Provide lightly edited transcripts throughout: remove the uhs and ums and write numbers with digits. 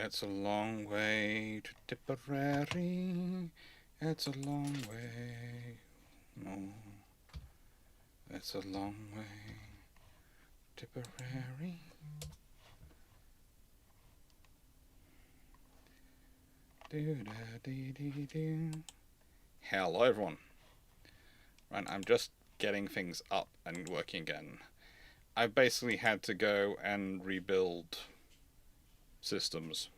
It's a long way to Tipperary. It's a long way. Oh, it's a long way, Tipperary. Hello, everyone. Right, I'm just getting things up and working again. I've basically had to go and rebuild systems.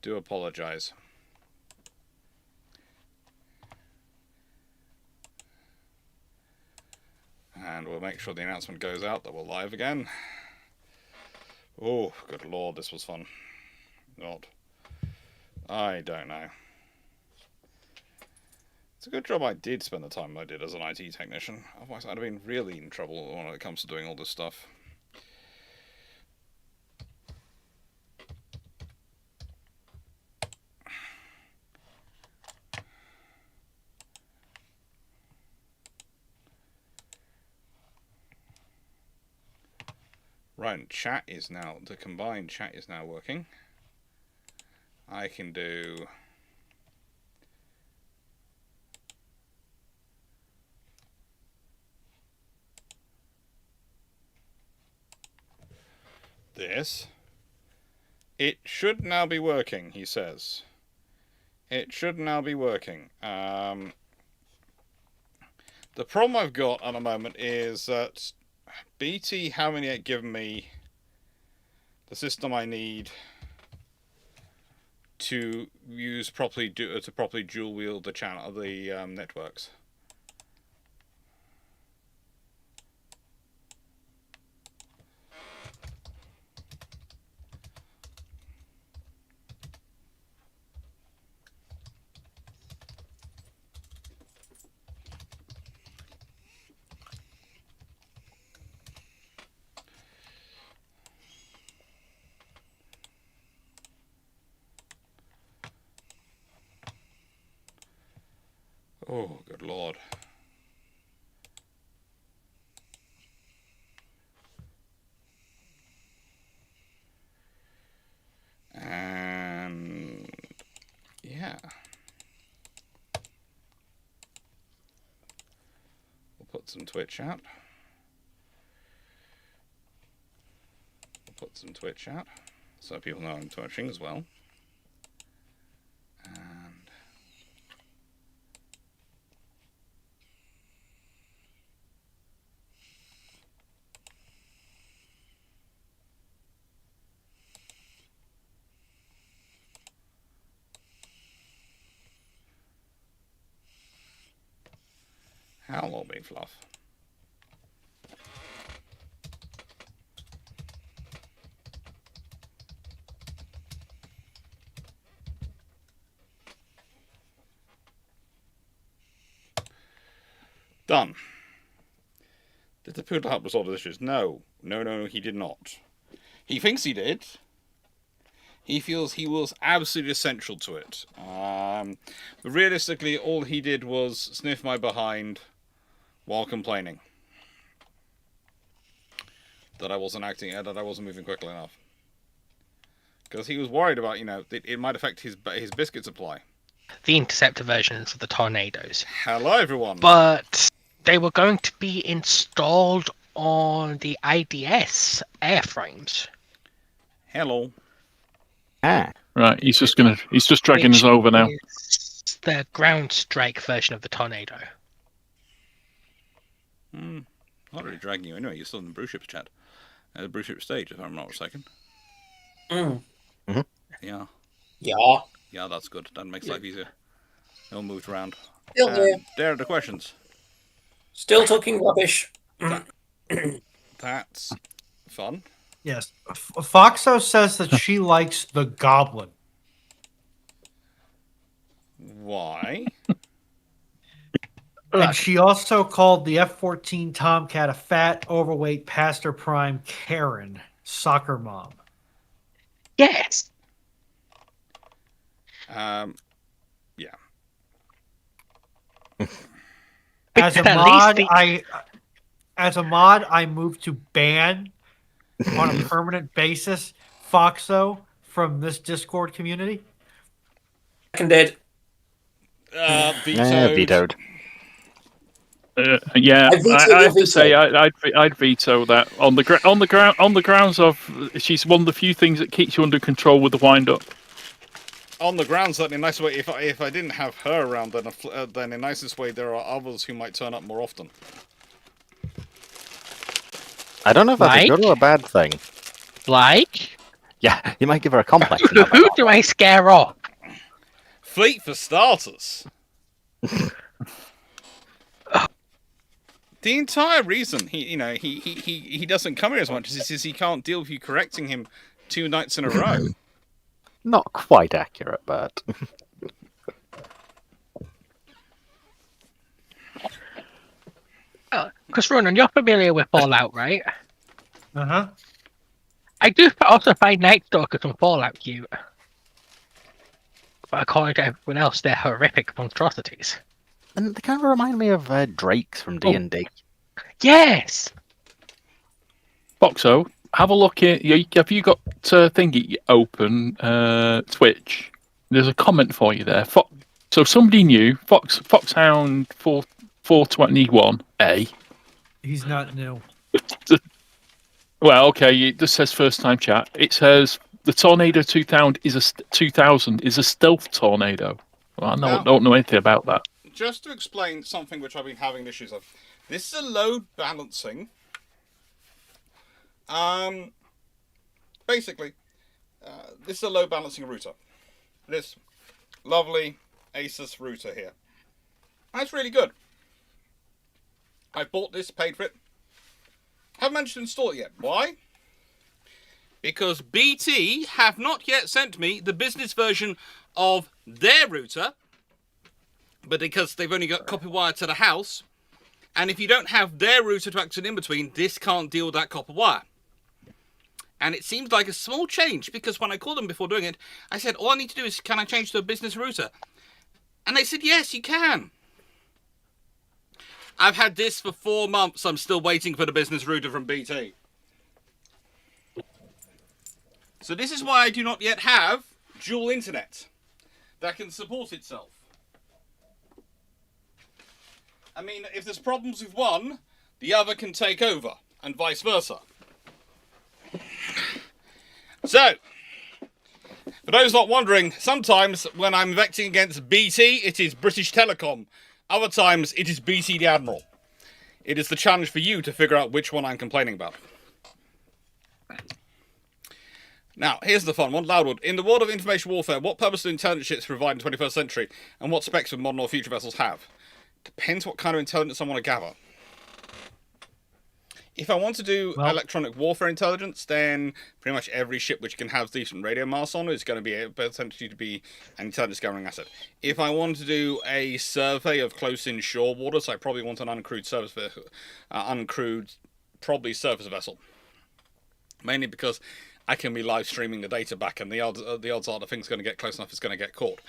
Do apologize. And we'll make sure the announcement goes out that we're live again. Oh, good lord, this was fun. Not. I don't know. It's a good job I did spend the time I did as an IT technician. Otherwise, I'd have been really in trouble when it comes to doing all this stuff. Right, chat is now, the combined chat is now working. I can do this. It should now be working, he says. It should now be working. The problem I've got at the moment is that BT haven't yet given me the system I need to use properly, to properly dual wield the channel, the networks. Oh, good lord. And yeah. We'll put some Twitch out. We'll put some Twitch out so people know I'm twitching as well. And hello, big fluff. Done. Did the poodle help resolve the issues? No. No, he did not. He thinks he did. He feels he was absolutely essential to it. But realistically, all he did was sniff my behind while complaining that I wasn't that I wasn't moving quickly enough. Because he was worried about, it might affect his biscuit supply. The interceptor versions of the Tornadoes. Hello, everyone. But they were going to be installed on the IDS airframes. Hello. Ah. Right, he's just dragging us over now. It's the ground strike version of the Tornado. Not really dragging you anyway. You're still in the Bruships chat. The Bruships stage, if I'm not mistaken. Mm-hmm. Yeah. Yeah. Yeah, that's good. That makes life easier. No one moved around. Still there. There are the questions. Still talking rubbish. That's fun. Yes. Foxo says that she likes the Goblin. Why? And she also called the F-14 Tomcat a fat, overweight, past her prime Karen, soccer mom. Yes. Yeah. As a mod, I moved to ban on a permanent basis Foxo from this Discord community? Seconded. Vetoed. Vetoed. Yeah, I veto I your have to say veto. I'd veto that on the grounds of she's one of the few things that keeps you under control with the wind up. On the grounds that in a nice way, if I didn't have her around, then in nicest way there are others who might turn up more often. I don't know if that's a Like? good or a bad thing. Like, Yeah, you might give her a complex. and have her who not. do I scare off? Fleet for starters. The entire reason he doesn't come here as much is he can't deal with you correcting him 2 nights in a row. Not quite accurate, but Because Ronan, you're familiar with Fallout, right? Uh-huh. I do also find Night Stalkers and Fallout cute. But according to everyone else, they're horrific monstrosities. and they kind of remind me of Drakes from D&D. Yes! Foxo, have a look at. Have you got thingy open? Twitch. There's a comment for you there. So somebody new Foxhound 421A. He's not new. Well, okay, it just says first time chat. It says the Tornado 2000 is a stealth tornado. Well, I don't know anything about that. Just to explain something which I've been having issues of. This is a load balancing. Basically, this is a load balancing router. This lovely Asus router here. That's really good. I bought this, paid for it. Haven't managed to install it yet. Why? Because BT have not yet sent me the business version of their router, but because they've only got copper wire to the house, and if you don't have their router to act as an in-between, this can't deal with that copper wire. And it seems like a small change, because when I called them before doing it, I said, all I need to do is, can I change to a business router? And they said, yes, you can. I've had this for 4 months. I'm still waiting for the business router from BT. So this is why I do not yet have dual internet that can support itself. I mean, if there's problems with one, the other can take over, and vice versa. So, for those not wondering, sometimes when I'm vecting against BT, it is British Telecom. Other times, it is BT the Admiral. It is the challenge for you to figure out which one I'm complaining about. Now, here's the fun one. Loudwood. In the world of information warfare, what purpose do intelligence ships provide in the 21st century, and what specs would modern or future vessels have? Depends what kind of intelligence I want to gather. If I want to do electronic warfare intelligence, then pretty much every ship which can have decent radio mass on is going to be potentially to be an intelligence gathering asset. If I want to do a survey of close-in shore waters, I probably want an uncrewed surface vessel, probably surface vessel. Mainly because I can be live streaming the data back, and the odds are the thing's going to get close enough, it's going to get caught.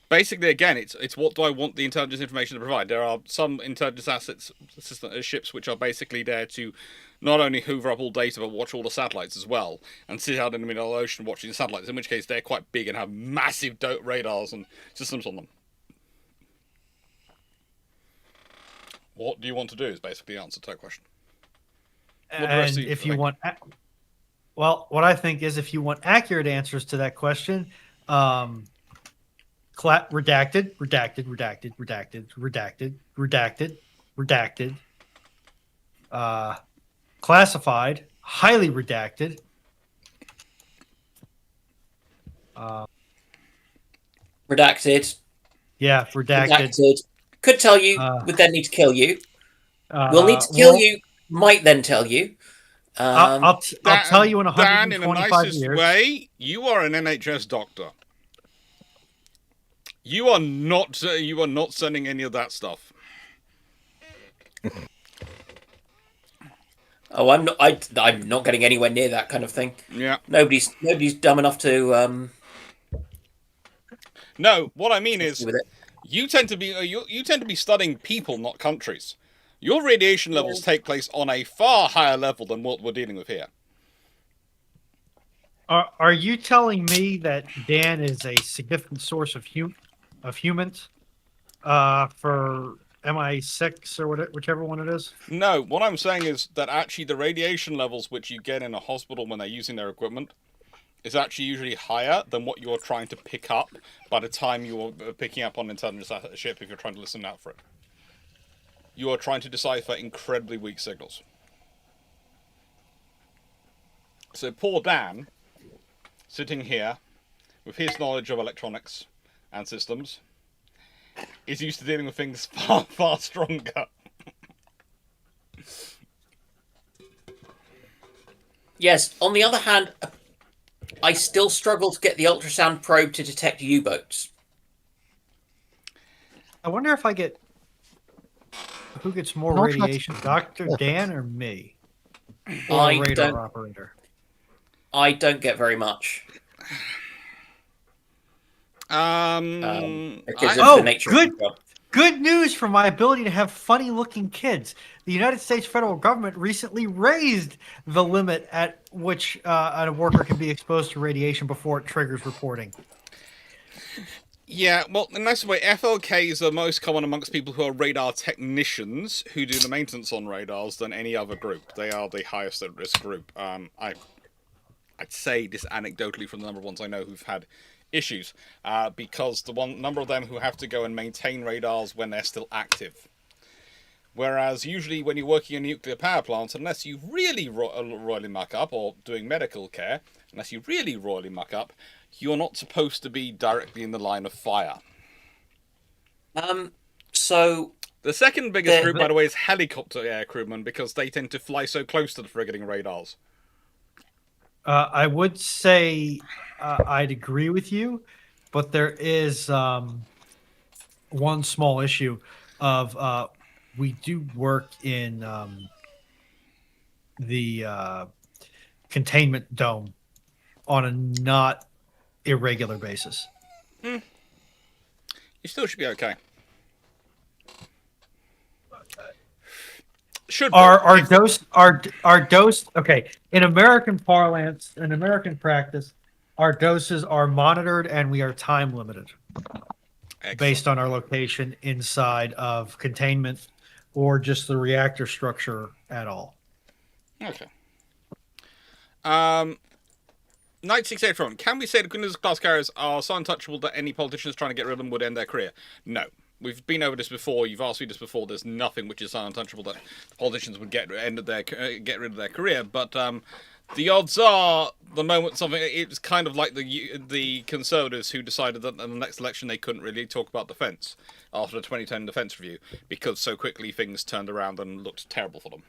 Basically, again, it's what do I want the intelligence information to provide. There are some intelligence assets, ships, which are basically there to not only hoover up all data, but watch all the satellites as well, and sit out in the middle of the ocean watching the satellites, in which case they're quite big and have massive radars and systems on them. What do you want to do is basically the answer to that question. And if you want... Well, what I think is if you want accurate answers to that question... redacted, classified, highly redacted, redacted. Yeah, redacted. Could tell you, would then need to kill you. Will need to kill you, might then tell you. I'll tell you in 125 Dan, in the nicest years. way, you are an NHS doctor. You are not sending any of that stuff. Oh, I'm not. I'm not getting anywhere near that kind of thing. Yeah. Nobody's dumb enough to. No, what I mean is, you tend to be studying people, not countries. Your radiation levels take place on a far higher level than what we're dealing with here. Are you telling me that Dan is a significant source of humans for MI6 or whichever one it is? No, what I'm saying is that actually the radiation levels which you get in a hospital when they're using their equipment is actually usually higher than what you're trying to pick up by the time you're picking up on an intelligence ship if you're trying to listen out for it. You are trying to decipher incredibly weak signals. So poor Dan, sitting here with his knowledge of electronics and systems, is used to dealing with things far, far stronger. Yes, on the other hand, I still struggle to get the ultrasound probe to detect U-boats. I wonder if I get... Who gets more Not radiation, Dr. Dan or me? Or I radar don't- operator? I don't get very much. Because of the nature of the job. Good news for my ability to have funny-looking kids. The United States federal government recently raised the limit at which a worker can be exposed to radiation before it triggers reporting. Yeah, well, in a nice way, FLKs are most common amongst people who are radar technicians who do the maintenance on radars than any other group. They are the highest at risk group. I'd say this anecdotally from the number of ones I know who've had issues, because the number of them who have to go and maintain radars when they're still active. Whereas usually when you're working in a nuclear power plant, unless you really royally muck up, or doing medical care, unless you really royally muck up, you're not supposed to be directly in the line of fire. So the second biggest group, by the way, is helicopter air crewmen, because they tend to fly so close to the frigating radars. I would say I'd agree with you, but there is one small issue of we do work in the containment dome on a not irregular basis. You still should be okay. Our dose. Okay, in American parlance, in American practice, our doses are monitored and we are time limited. Excellent. Based on our location inside of containment or just the reactor structure at all. Okay. 968 front. Can we say the Guinness class carriers are so untouchable that any politicians trying to get rid of them would end their career? No. We've been over this before. You've asked me this before. There's nothing which is so untouchable that politicians would get rid of their career. But the odds are, the moment something, it's kind of like the Conservatives who decided that in the next election they couldn't really talk about defence after the 2010 defence review because so quickly things turned around and looked terrible for them.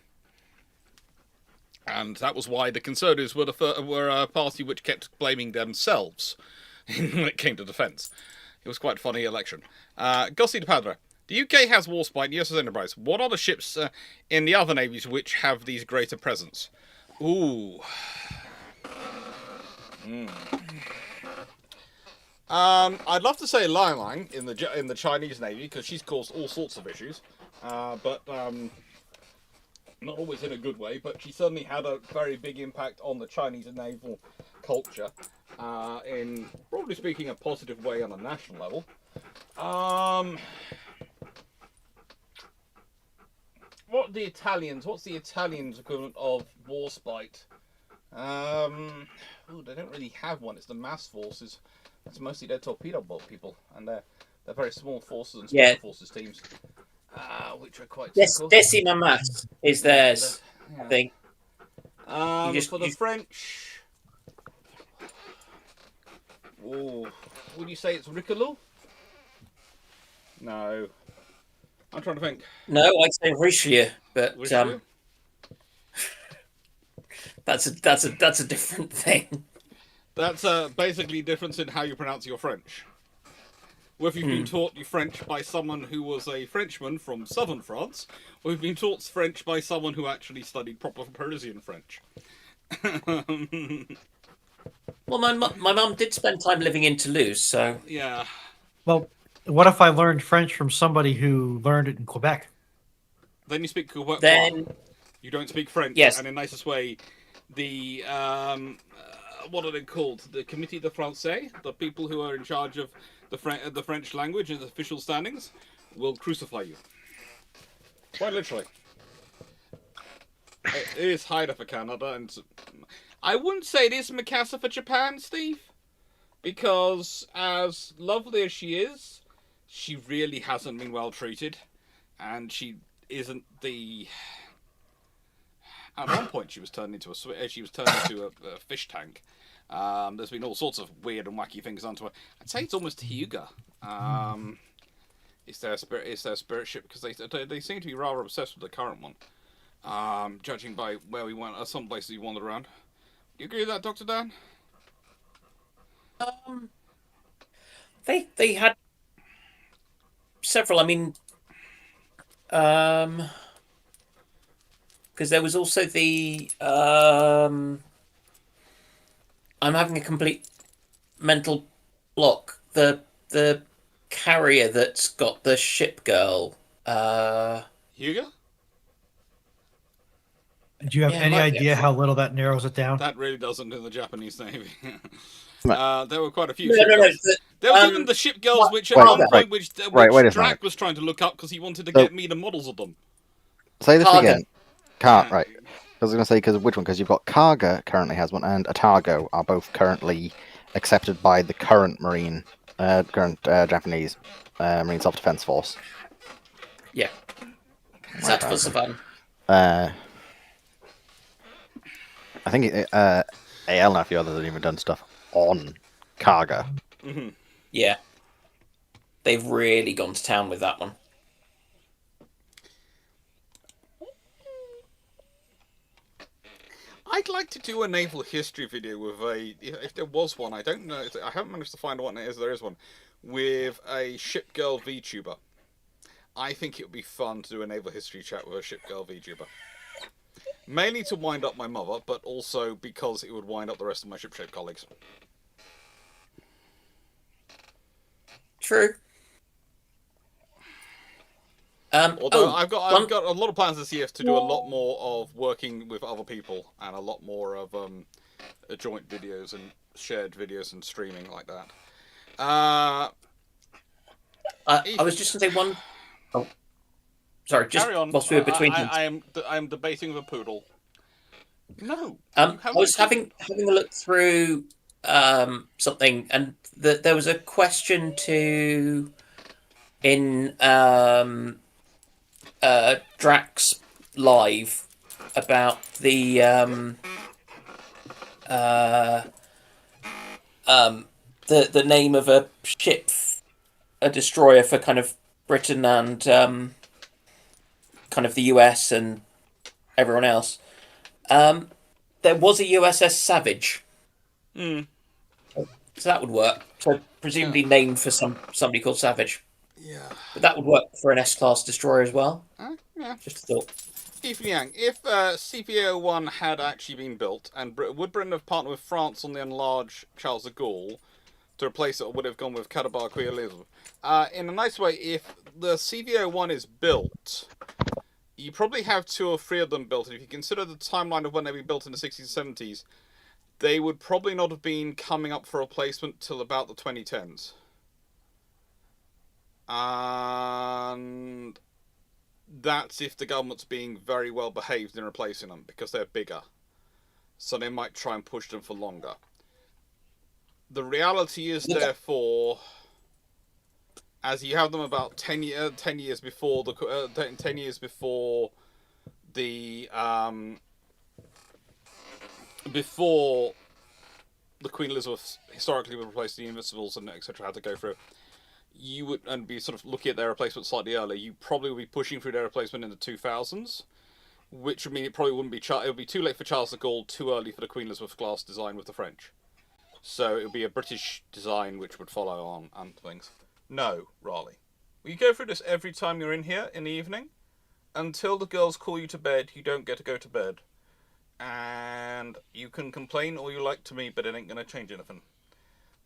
And that was why the Conservatives were a party which kept blaming themselves when it came to defence. It was quite a funny election. Gossi de Padre. The UK has Warspite, the US has Enterprise. What are the ships in the other navies which have these greater presence? Ooh. I'd love to say Liang Lang in the Chinese Navy because she's caused all sorts of issues, but not always in a good way. But she certainly had a very big impact on the Chinese naval culture, in broadly speaking a positive way on a national level. What's the Italians' equivalent of Warspite? They don't really have one. It's the mass forces. It's mostly their torpedo boat people, and they're very small forces and special forces teams, which are quite typical. Decima Mass is theirs, I think. For the French, would you say it's Ricolou? No. I'm trying to think. No, I'd say Richelieu, but Richelieu? that's a different thing. That's basically a difference in how you pronounce your French. Whether you've been taught your French by someone who was a Frenchman from southern France, or you've been taught French by someone who actually studied proper Parisian French. Well, my mum did spend time living in Toulouse, so... Yeah. Well, what if I learned French from somebody who learned it in Quebec? Then you speak Quebec. Then... You don't speak French. Yes. And in the nicest way, the what are they called? The Committee de Francais, the people who are in charge of the French language and the official standings, will crucify you. Quite literally. It is Haida for Canada, and I wouldn't say it is Mikasa for Japan, Steve, because as lovely as she is, she really hasn't been well treated, and she isn't the. At one point, she was turned into a fish tank. There's been all sorts of weird and wacky things done to her. I'd say it's almost Hyuga. It's their spirit ship, because they seem to be rather obsessed with the current one. Judging by where we went, some places we wandered around. Do you agree with that, Dr. Dan? They had several. I mean, because there was also the I'm having a complete mental block. The carrier that's got the ship girl. Hyuga? Do you have Yeah, any might be idea actually. how little that narrows it down? That really doesn't in the Japanese Navy. Right. There were quite a few No, ship no, no. girls. There was even the ship girls, which at Wait, one right. point, which Wait a Drac minute. was trying to look up because he wanted to So- get me the models of them. Say this Karga. again. Yeah. Right. I was going to say, because which one? Because you've got Karga currently has one, and Atago are both currently accepted by the current Japanese Marine Self-Defense Force. Yeah. That was the fun. I think AL and a few others have even done stuff on Karga. Mm-hmm. Yeah. They've really gone to town with that one. I'd like to do a naval history video with if there was one. I don't know. I haven't managed to find one. There is one with a ship girl VTuber. I think it would be fun to do a naval history chat with a ship girl VTuber. Mainly to wind up my mother, but also because it would wind up the rest of my ship-shape colleagues. True. Although I've got a lot of plans this year to do a lot more of working with other people and a lot more of joint videos and shared videos and streaming like that. I was just going to say one. Oh, sorry. Just Carry on. whilst we were between. I am debating with a poodle. No. I was having a look through something, and there was a question in Drax Live about the name of a ship, a destroyer for kind of Britain and kind of the US and everyone else. There was a USS Savage. Mm. So that would work. So presumably named for somebody called Savage. Yeah. But that would work for an S-class destroyer as well. Yeah. Just a thought. Ethan Yang, if CPA-01 had actually been built, and would Britain have partnered with France on the enlarged Charles de Gaulle to replace it, or would have gone with Cadabar Queen Elizabeth? In a nice way, if the CVO-01 is built, you probably have 2 or 3 of them built, and if you consider the timeline of when they were built in the 60s and 70s, they would probably not have been coming up for replacement till about the 2010s. And that's if the government's being very well behaved in replacing them, because they're bigger. So they might try and push them for longer. The reality is, therefore, as you have them about 10 years before the 10 years before the Queen Elizabeth historically would replace the Invincibles and etc. had to go through, you would and be sort of looking at their replacement slightly earlier. You probably would be pushing through their replacement in the 2000s, which would mean it probably wouldn't be it would be too late for Charles de Gaulle, too early for the Queen Elizabeth class design with the French. So it would be a British design which would follow on and things. No, Raleigh. Will you go through this every time you're in here in the evening? Until the girls call you to bed, you don't get to go to bed. And you can complain all you like to me, but it ain't going to change anything.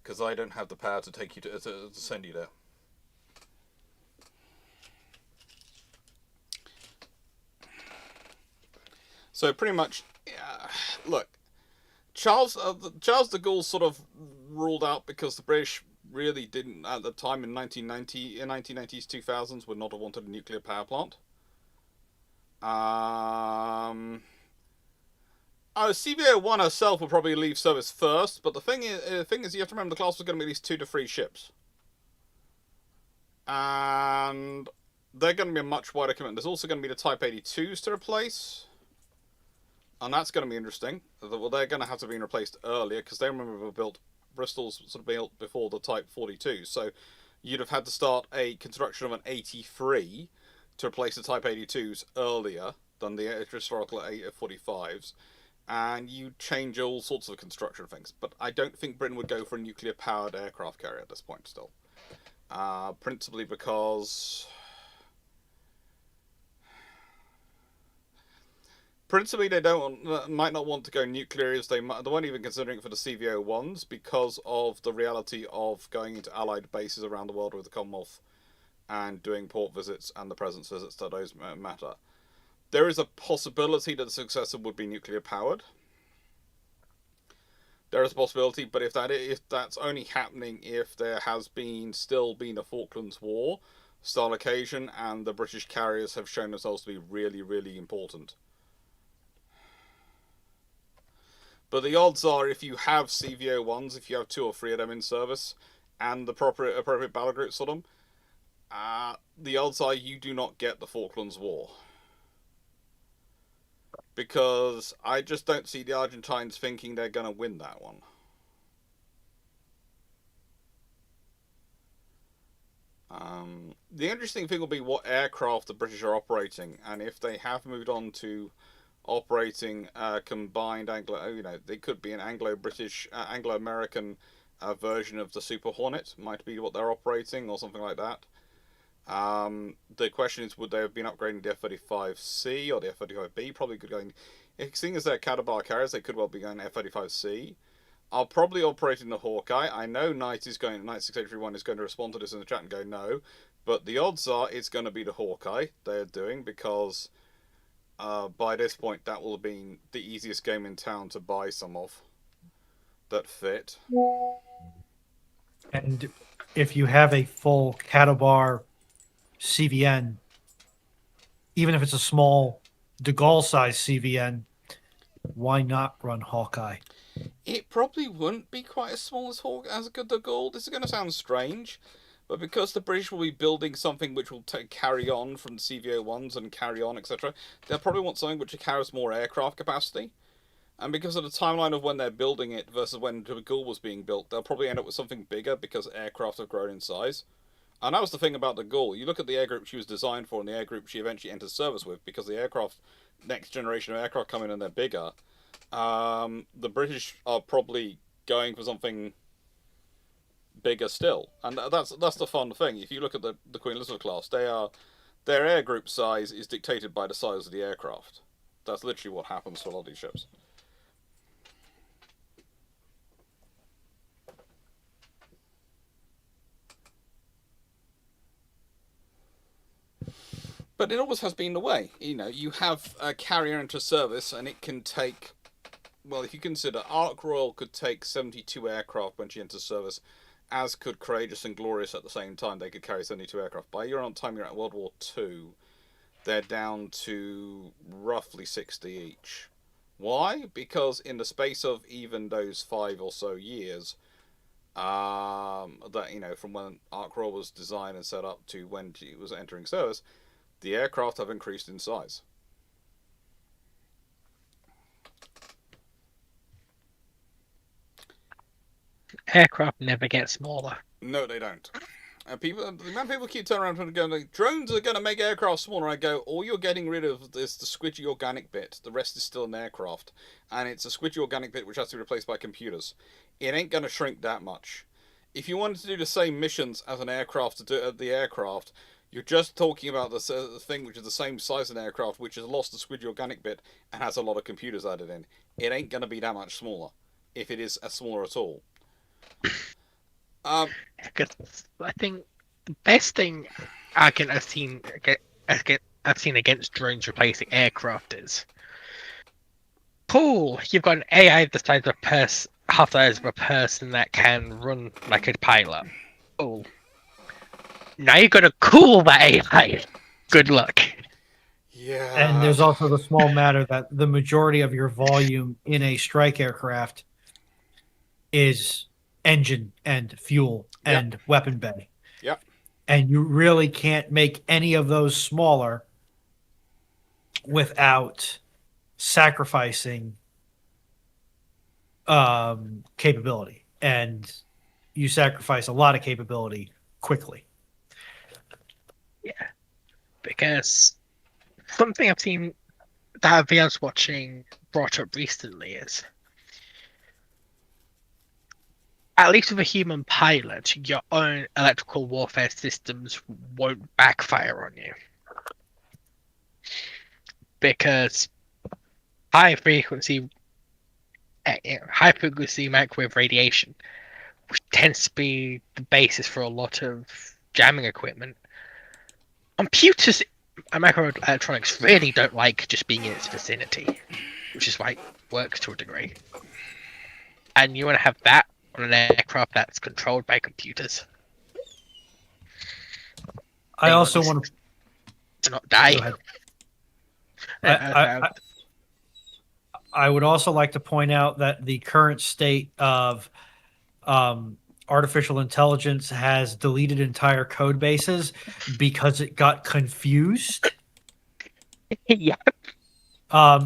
Because I don't have the power to take you to send you there. So pretty much, look, Charles de Gaulle sort of ruled out because the British really didn't at the time in 1990s 2000s would not have wanted a nuclear power plant. CVO-1 herself will probably leave service first, but the thing is you have to remember the class was going to be at least 2 to 3 ships. And they're going to be a much wider commitment. There's also going to be the Type 82s to replace. And that's going to be interesting. Well, they're going to have to be replaced earlier, because they were built, Bristol's sort of built before the Type 42. So you'd have had to start a construction of an 83 to replace the Type 82s earlier than the historical 45s. And you change all sorts of construction things. But I don't think Britain would go for a nuclear-powered aircraft carrier at this point still. Principally because... Principally, they might not want to go nuclear, as they weren't even considering it for the CVO-1s because of the reality of going into allied bases around the world with the Commonwealth and doing port visits and the presence visits to those matter. There is a possibility that the successor would be nuclear powered. There is a possibility, but if that's only happening if there has still been a Falklands War style occasion and the British carriers have shown themselves to be really, really important. But the odds are, if you have CVO-1s, if you have 2 or 3 of them in service, and the appropriate battle groups on them, the odds are you do not get the Falklands War. Because I just don't see the Argentines thinking they're going to win that one. The interesting thing will be what aircraft the British are operating, and if they have moved on to operating combined they could be an Anglo-British, Anglo-American version of the Super Hornet, might be what they're operating, or something like that. The question is, would they have been upgrading the F-35C or the F-35B? Probably could go. Seeing as they're Catabar carriers, they could well be going F-35C. I'll probably operate in the Hawkeye. I know Knight 6831 is going to respond to this in the chat and go no, but the odds are it's going to be the Hawkeye they're doing, because by this point that will have been the easiest game in town to buy some of that fit. And if you have a full Catabar CVN, even if it's a small de Gaulle size CVN, why not run Hawkeye? It probably wouldn't be quite as small as a good de Gaulle. This is going to sound strange, but because the British will be building something which will carry on from the CVO-1s and carry on, etc., they'll probably want something which carries more aircraft capacity. And because of the timeline of when they're building it versus when de Gaulle was being built, they'll probably end up with something bigger because aircraft have grown in size. And that was the thing about de Gaulle. You look at the air group she was designed for and the air group she eventually entered service with, because the aircraft, next generation of aircraft come in and they're bigger. The British are probably going for something bigger still. And that's the fun thing. If you look at the Queen Elizabeth class, their air group size is dictated by the size of the aircraft. That's literally what happens to a lot of these ships. But it always has been the way. You have a carrier into service, and it can take... Well, if you consider, Ark Royal could take 72 aircraft when she enters service, as could Courageous and Glorious at the same time. They could carry 72 aircraft. By your time you're at World War II, they're down to roughly 60 each. Why? Because in the space of even those 5 or so years, from when Ark Royal was designed and set up to when she was entering service, the aircraft have increased in size. Aircraft never get smaller. No, they don't. The amount of people keep turning around and going, drones are going to make aircraft smaller. I go, all you're getting rid of is the squidgy organic bit. The rest is still an aircraft. And it's a squidgy organic bit which has to be replaced by computers. It ain't going to shrink that much. If you wanted to do the same missions as an aircraft to do the aircraft, you're just talking about the thing which is the same size as an aircraft, which has lost the squidgy organic bit and has a lot of computers added in. It ain't going to be that much smaller, if it is smaller at all. Because I think the best thing I've seen against drones replacing aircraft is Cool. You've got an AI the size of a person, half the size of a person that can run like a pilot. Cool. Now you've got to cool that AI. Good luck. Yeah. And there's also the small matter that the majority of your volume in a strike aircraft is engine and fuel and weapon bay. Yep. And you really can't make any of those smaller without sacrificing capability. And you sacrifice a lot of capability quickly. Yeah. Because something I've seen that I was watching brought up recently is, at least with a human pilot, your own electrical warfare systems won't backfire on you. Because high frequency microwave radiation, which tends to be the basis for a lot of jamming equipment, computers and microelectronics really don't like just being in its vicinity, which is why it works to a degree. And you want to have that on an aircraft that's controlled by computers. I also want to not die. Go ahead. I would also like to point out that the current state of artificial intelligence has deleted entire code bases because it got confused. Yeah.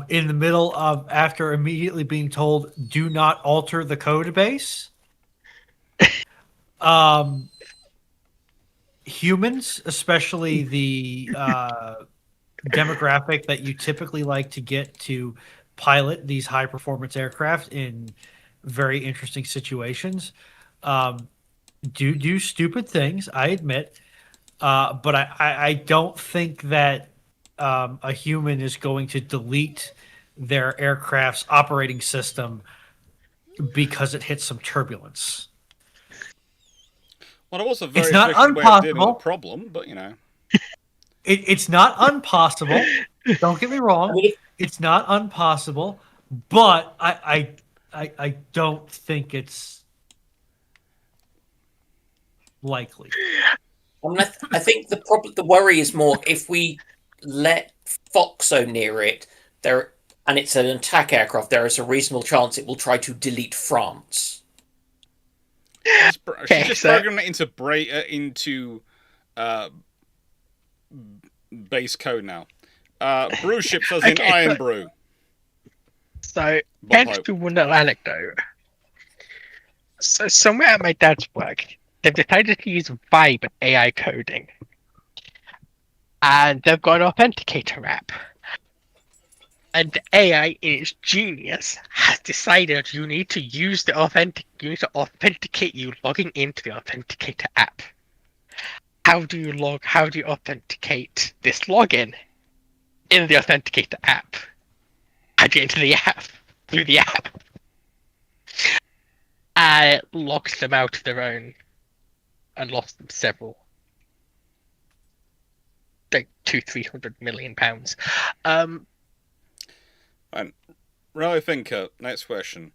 In the middle of, after immediately being told, do not alter the code base. Humans, especially the demographic that you typically like to get to pilot these high performance aircraft in very interesting situations, do stupid things, I admit, but I don't think that a human is going to delete their aircraft's operating system because it hits some turbulence. Well, it was a very It's not efficient way of dealing with impossible. the problem, but you know. It's not impossible. Don't get me wrong. It's not impossible, but I don't think it's likely. I think the worry is more if we let Foxo near it, and it's an attack aircraft, there is a reasonable chance it will try to delete France. She's just programmed it into base code now. Bruships as in Iron Brew. So, here's to one little anecdote. So, somewhere at my dad's work, they've decided to use Vibe AI coding. And they've got an authenticator app. And the AI, in its genius, has decided you need to use you need to authenticate you logging into the authenticator app. How do you authenticate this login? In the authenticator app. How do you get into the app? Through the app. And it locked them out of their own and lost them several. Like £200-300 million. And Rally Thinker, next question.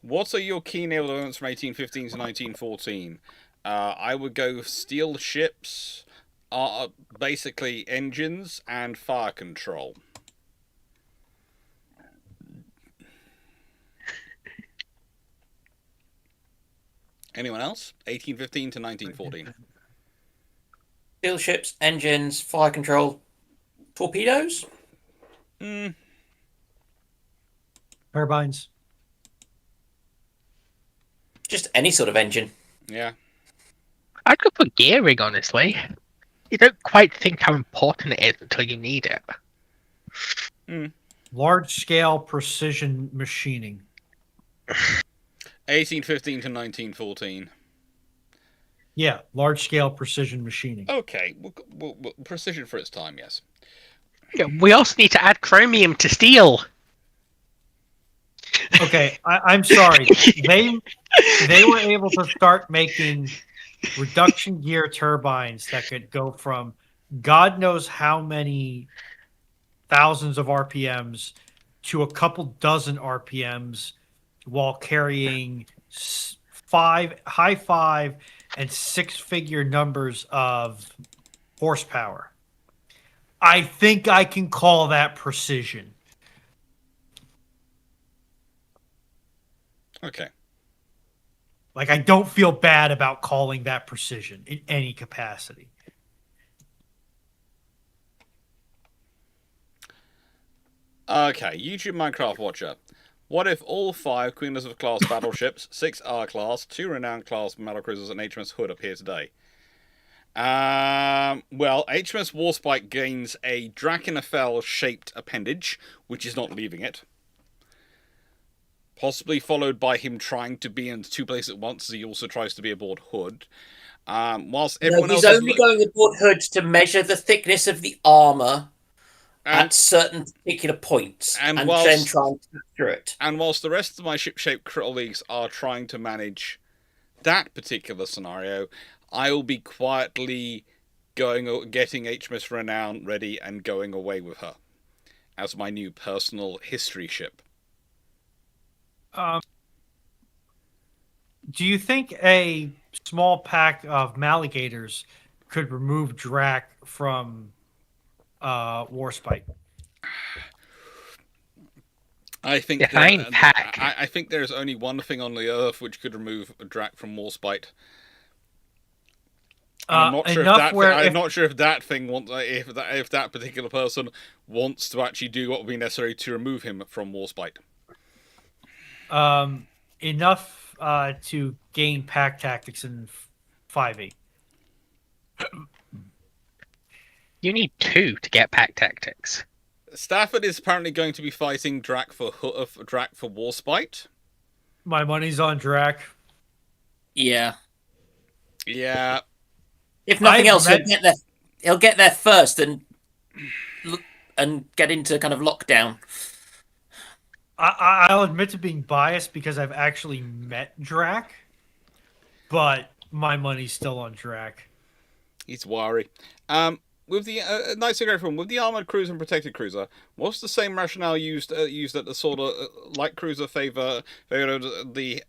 What are your key naval developments from 1815 to 1914? I would go steel ships, basically engines, and fire control. Anyone else? 1815 to 1914. Steel ships, engines, fire control, torpedoes? Turbines. Just any sort of engine. Yeah. I'd go for gearing, honestly. You don't quite think how important it is until you need it. Large-scale precision machining. 1815 to 1914. Yeah, large-scale precision machining. Okay, we'll precision for its time, yes. Yeah, we also need to add chromium to steel. Okay, I'm sorry. They were able to start making reduction gear turbines that could go from God knows how many thousands of RPMs to a couple dozen RPMs while carrying high five and six-figure numbers of horsepower. I think I can call that precision. Okay. Like, I don't feel bad about calling that precision in any capacity. Okay, YouTube Minecraft Watcher. What if all 5 Queen of class battleships, 6 R class, 2 renowned class battlecruisers, and HMS Hood appear today? Well, HMS Warspite gains a Drakenfell-shaped appendage, which is not leaving it. Possibly followed by him trying to be in 2 places at once, as he also tries to be aboard Hood. Whilst everyone he's else only going aboard Hood to measure the thickness of the armor at certain particular points, and then try and capture it. And whilst the rest of my ship-shaped colleagues are trying to manage that particular scenario, I will be quietly getting HMS Renown ready and going away with her as my new personal history ship. Do you think a small pack of Maligators could remove Drac from Warspite? I think pack. I think there's only one thing on the earth which could remove a Drac from Warspite. I'm not sure if that thing wants, if that particular person wants to actually do what would be necessary to remove him from Warspite. Enough to gain pack tactics in 5e. You need 2 to get pack tactics. Stafford is apparently going to be fighting Drac for Warspite. My money's on Drac. Yeah. Yeah. If nothing else, he'll get there first and get into kind of lockdown. I'll admit to being biased because I've actually met Drac, but my money's still on Drac. He's wiry. With the nice to go from with the armored cruiser and protected cruiser, what's the same rationale used at the sort of light cruiser favored the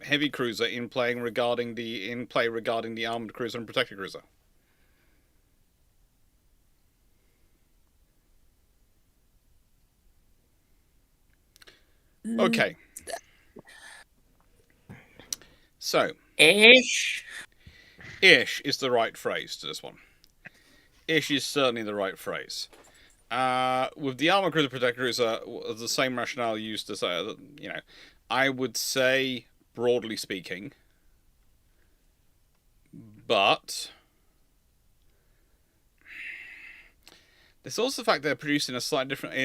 heavy cruiser in play regarding the armored cruiser and protected cruiser? Okay. So Ish is the right phrase to this one. Ish is certainly the right phrase. With the armor cruiser protector cruiser, the same rationale used to say, I would say broadly speaking, but there's also the fact they're produced in a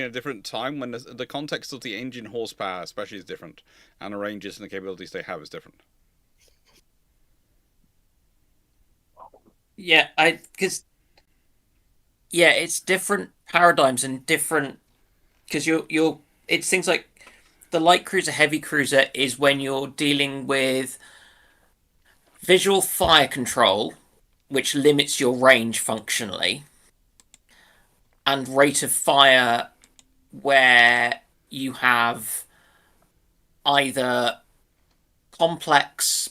different time when the context of the engine horsepower, especially, is different, and the ranges and the capabilities they have is different. Yeah, it's different paradigms and different, because it's things like the light cruiser, heavy cruiser is when you're dealing with visual fire control, which limits your range functionally, and rate of fire, where you have either complex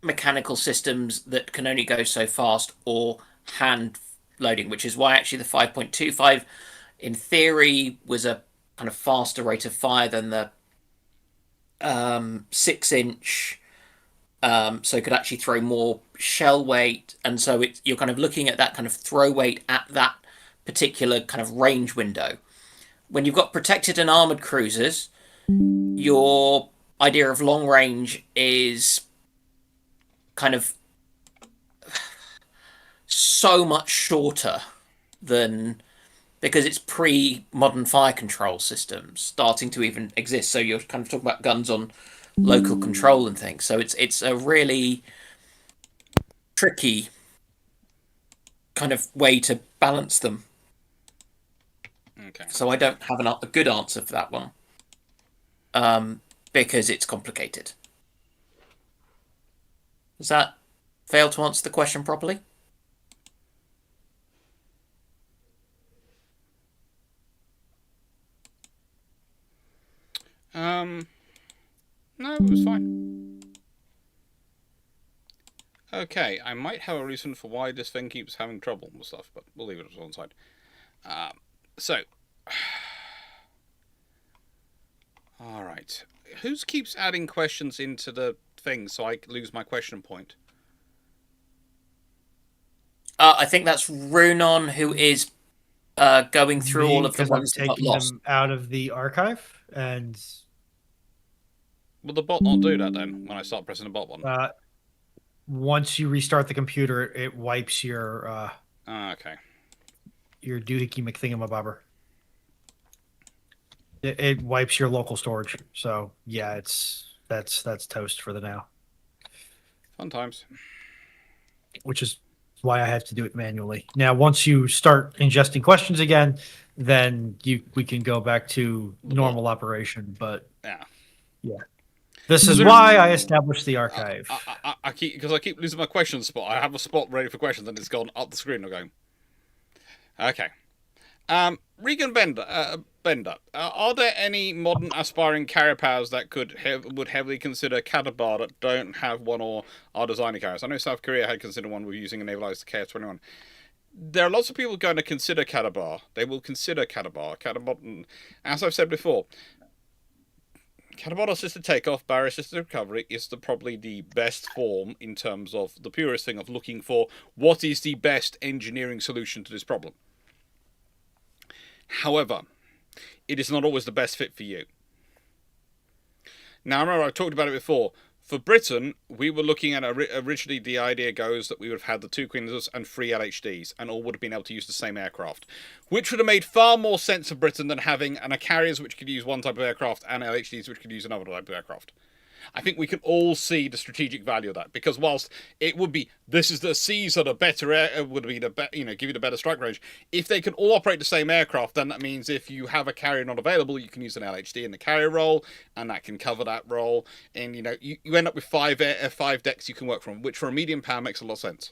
mechanical systems that can only go so fast or hand loading, which is why actually the 5.25 in theory was a kind of faster rate of fire than the 6-inch, so it could actually throw more shell weight, and so you're kind of looking at that kind of throw weight at that particular kind of range window. When you've got protected and armored cruisers, your idea of long range is kind of so much shorter than, because it's pre-modern fire control systems starting to even exist. So you're kind of talking about guns on local control and things. So it's a really tricky kind of way to balance them. Okay. So I don't have a good answer for that one, because it's complicated. Does that fail to answer the question properly? No, it was fine. Okay, I might have a reason for why this thing keeps having trouble and stuff, but we'll leave it on one side. So, all right. Who keeps adding questions into the thing so I lose my question point? I think that's Runon, who is going through all of the ones that got taking lost. them out of the archive, and Will the bot not do that then when I start pressing the bot button? once you restart the computer, it wipes your Okay. your doohickey McThingamabobber. It wipes your local storage. So yeah, that's toast for the now. Fun times. Which is why I have to do it manually. Now, once you start ingesting questions again, then we can go back to normal operation. But yeah. This is why I established the archive. I keep losing my question spot. I have a spot ready for questions, and it's gone up the screen. I'm going. Okay. Regan Bender. Are there any modern aspiring carrier powers that would heavily consider Catabar that don't have one or are designing carriers? I know South Korea had considered one with using a navalized KF-21. There are lots of people going to consider Catabar. They will consider Catabar. Catabar, as I've said before, Catabar assisted takeoff, barrier assisted recovery is probably the best form in terms of the purest thing of looking for what is the best engineering solution to this problem. However, it is not always the best fit for you. Now, I remember I talked about it before. For Britain, we were looking at originally the idea goes that we would have had the 2 Queens and 3 LHDs, and all would have been able to use the same aircraft, which would have made far more sense for Britain than having carriers which could use one type of aircraft and LHDs which could use another type of aircraft. I think we can all see the strategic value of that, because whilst it would be the Cs are the better would be give you the better strike range. If they can all operate the same aircraft, then that means if you have a carrier not available, you can use an LHD in the carrier role, and that can cover that role. And you end up with 5 decks you can work from, which for a medium power makes a lot of sense.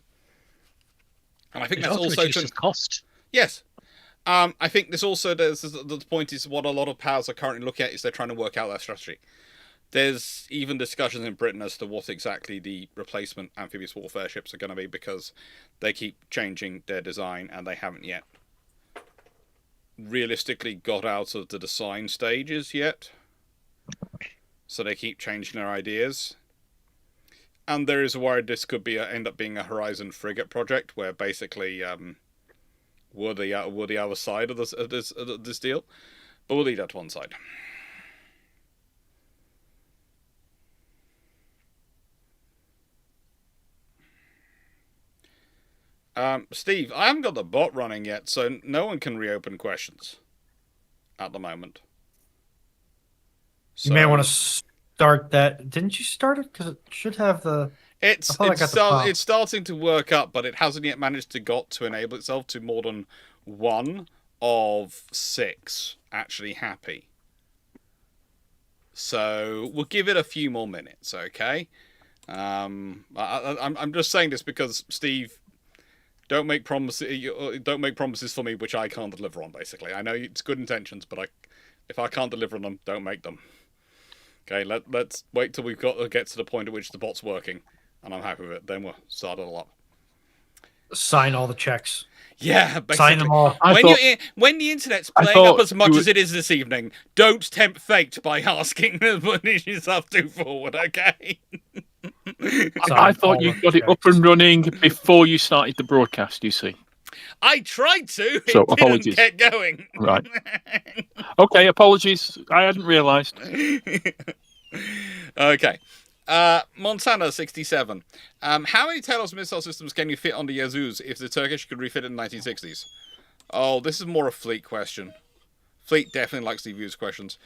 And I think that's also cost. Yes. I think there's also the point is what a lot of powers are currently looking at is they're trying to work out their strategy. There's even discussions in Britain as to what exactly the replacement amphibious warfare ships are going to be, because they keep changing their design and they haven't yet realistically got out of the design stages yet. So they keep changing their ideas. And there is a worry this could be end up being a Horizon frigate project, where basically we're the other side of this deal. But we'll leave that to one side. Steve, I haven't got the bot running yet, so no one can reopen questions at the moment. So, you may want to start that. Didn't you start it? Because it should have the... It's starting to work up, but it hasn't yet managed to enable itself to more than 1 of 6 actually happy. So we'll give it a few more minutes, okay? I'm just saying this because Steve... Don't make promises for me which I can't deliver on, basically. I know it's good intentions, but if I can't deliver on them, don't make them. Okay, let's wait till get to the point at which the bot's working, and I'm happy with it. Then we'll start it all up. Sign all the checks. Yeah, basically. Sign them all. When the internet's playing up as much as it is this evening, don't tempt fate by asking what yourself too forward, okay? I thought you got it up and running before you started the broadcast, you see. I tried to. So it apologies. Didn't get going. Right. Okay, apologies. I hadn't realised. Okay. Montana 67. How many Talos missile systems can you fit on the Yazuz if the Turkish could refit it in the 1960s? Oh, this is more a Fleet question. Fleet definitely likes to use questions.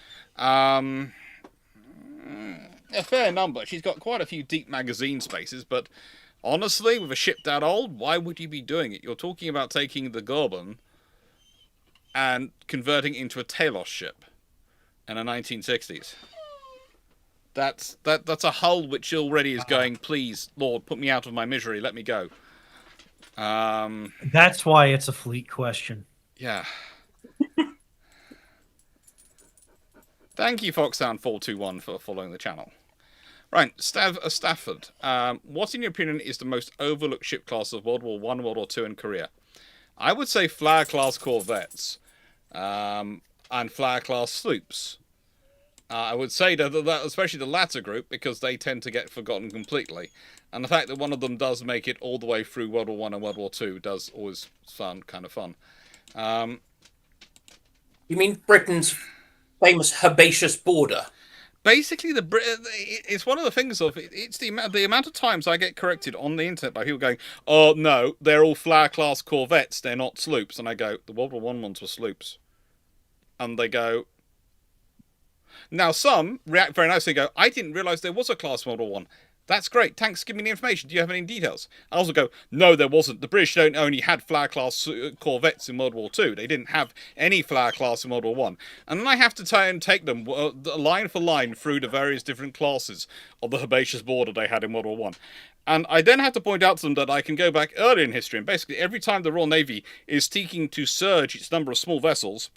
A fair number. She's got quite a few deep magazine spaces, but honestly, with a ship that old, why would you be doing it? You're talking about taking the Gorbon and converting it into a Talos ship in the 1960s. That's a hull which already is going, please, Lord, put me out of my misery, let me go. That's why it's a Fleet question. Yeah. Thank you, Foxsound421, for following the channel. Right, Stafford. What, in your opinion, is the most overlooked ship class of World War I, World War II, and Korea? I would say flyer-class corvettes and flyer-class sloops. I would say that especially the latter group, because they tend to get forgotten completely. And the fact that one of them does make it all the way through World War I and World War II does always kind of fun. You mean Britain's famous herbaceous border? Basically, it's one of the things of it's the amount of times I get corrected on the internet by people going, "Oh no, they're all flyer-class corvettes, they're not sloops," and I go, "The World War I ones were sloops," and they go. Now some react very nicely and go, "I didn't realise there was a class World War I. That's great, thanks, give me the information. Do you have any details?" I also go, "No, there wasn't. The British don't only had flyer-class corvettes in World War II. They didn't have any flyer-class in World War I. And then I have to try and take them line for line through the various different classes of the herbaceous border they had in World War I. And I then have to point out to them that I can go back earlier in history, and basically every time the Royal Navy is seeking to surge its number of small vessels,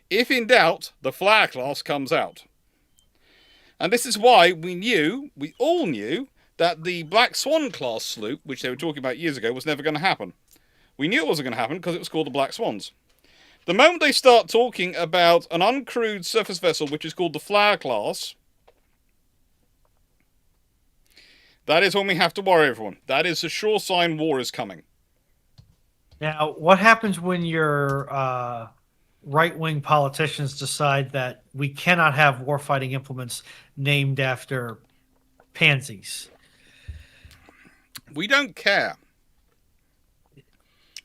if in doubt, the flyer class comes out. And this is why we all knew, that the Black Swan class sloop, which they were talking about years ago, was never going to happen. We knew it wasn't going to happen because it was called the Black Swans. The moment they start talking about an uncrewed surface vessel, which is called the Flower class, that is when we have to worry, everyone. That is a sure sign war is coming. Now, what happens when your right-wing politicians decide that we cannot have warfighting implements named after pansies? We don't care.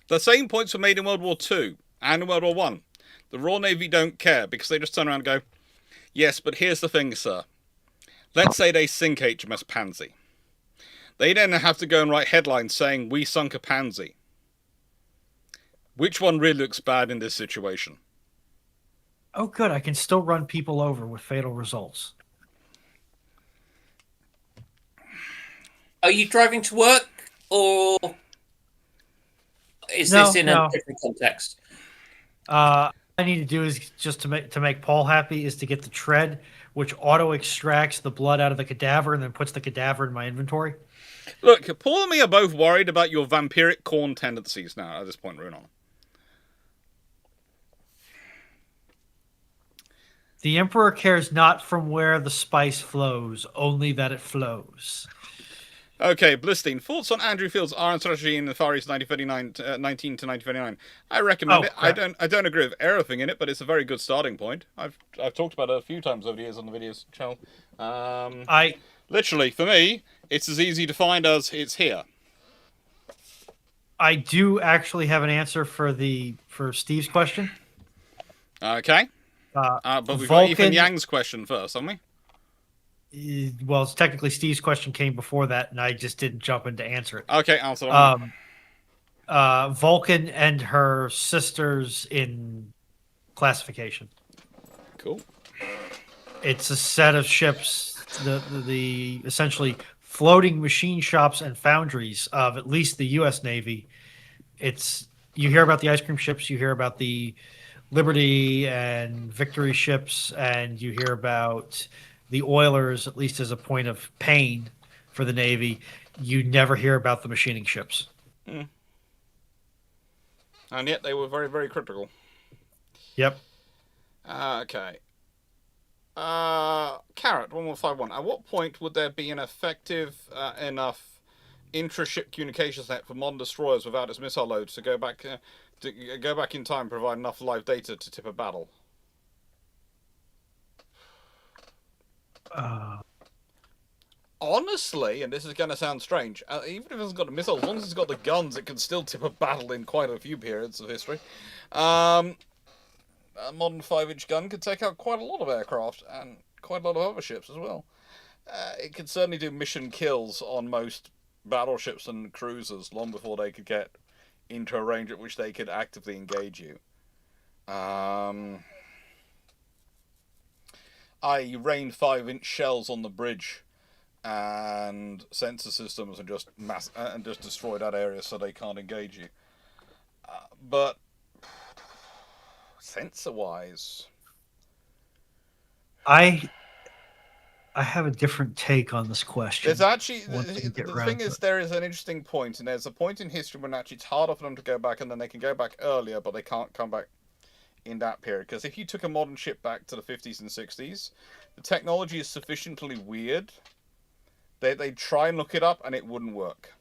The same points were made in World War II and in World War I. The Royal Navy don't care because they just turn around and go, "Yes, but here's the thing, sir. Let's say they sink HMS Pansy. They then have to go and write headlines saying, 'We sunk a Pansy.' Which one really looks bad in this situation?" Oh, good. I can still run people over with fatal results. Are you driving to work, or is this in a different context? I need to do is just to make Paul happy is to get the tread, which auto extracts the blood out of the cadaver and then puts the cadaver in my inventory. Look, Paul and me are both worried about your vampiric corn tendencies now at this point, Runon. The Emperor cares not from where the spice flows, only that it flows. Okay, Blistine, thoughts on Andrew Field's Iron strategy in the Far East 1939, 19 to 1939? I recommend it. Crap. I don't agree with everything in it, but it's a very good starting point. I've talked about it a few times over the years on the videos channel. Literally, for me, it's as easy to find as it's here. I do actually have an answer for Steve's question. Okay. But we've Vulcan, got Ethan Yang's question first, haven't we? Well, it's technically Steve's question came before that, and I just didn't jump in to answer it. Okay, answer that one. Vulcan and her sisters in classification. Cool. It's a set of ships, the essentially floating machine shops and foundries of at least the U.S. Navy. You hear about the ice cream ships, you hear about the Liberty and Victory ships, and you hear about the oilers, at least as a point of pain for the Navy. You never hear about the machining ships. And yet they were very, very critical. Yep. Okay. Carrot 1151. At what point would there be an effective enough intra-ship communications net for modern destroyers without its missile loads to go back in time and provide enough live data to tip a battle? Honestly, and this is going to sound strange, even if it hasn't got a missile, as long as it's got the guns, it can still tip a battle in quite a few periods of history. A modern 5-inch gun could take out quite a lot of aircraft and quite a lot of other ships as well. It could certainly do mission kills on most battleships and cruisers long before they could get into a range at which they could actively engage you. I rain 5-inch shells on the bridge and sensor systems and just destroy that area so they can't engage you. But sensor-wise, I have a different take on this question. There's actually once we get the around thing to is it. there is an interesting point, and there's a point in history when actually it's harder for them to go back, and then they can go back earlier, but they can't come back in that period. Because if you took a modern ship back to the 50s and 60s, the technology is sufficiently weird. They'd try and look it up, and it wouldn't work.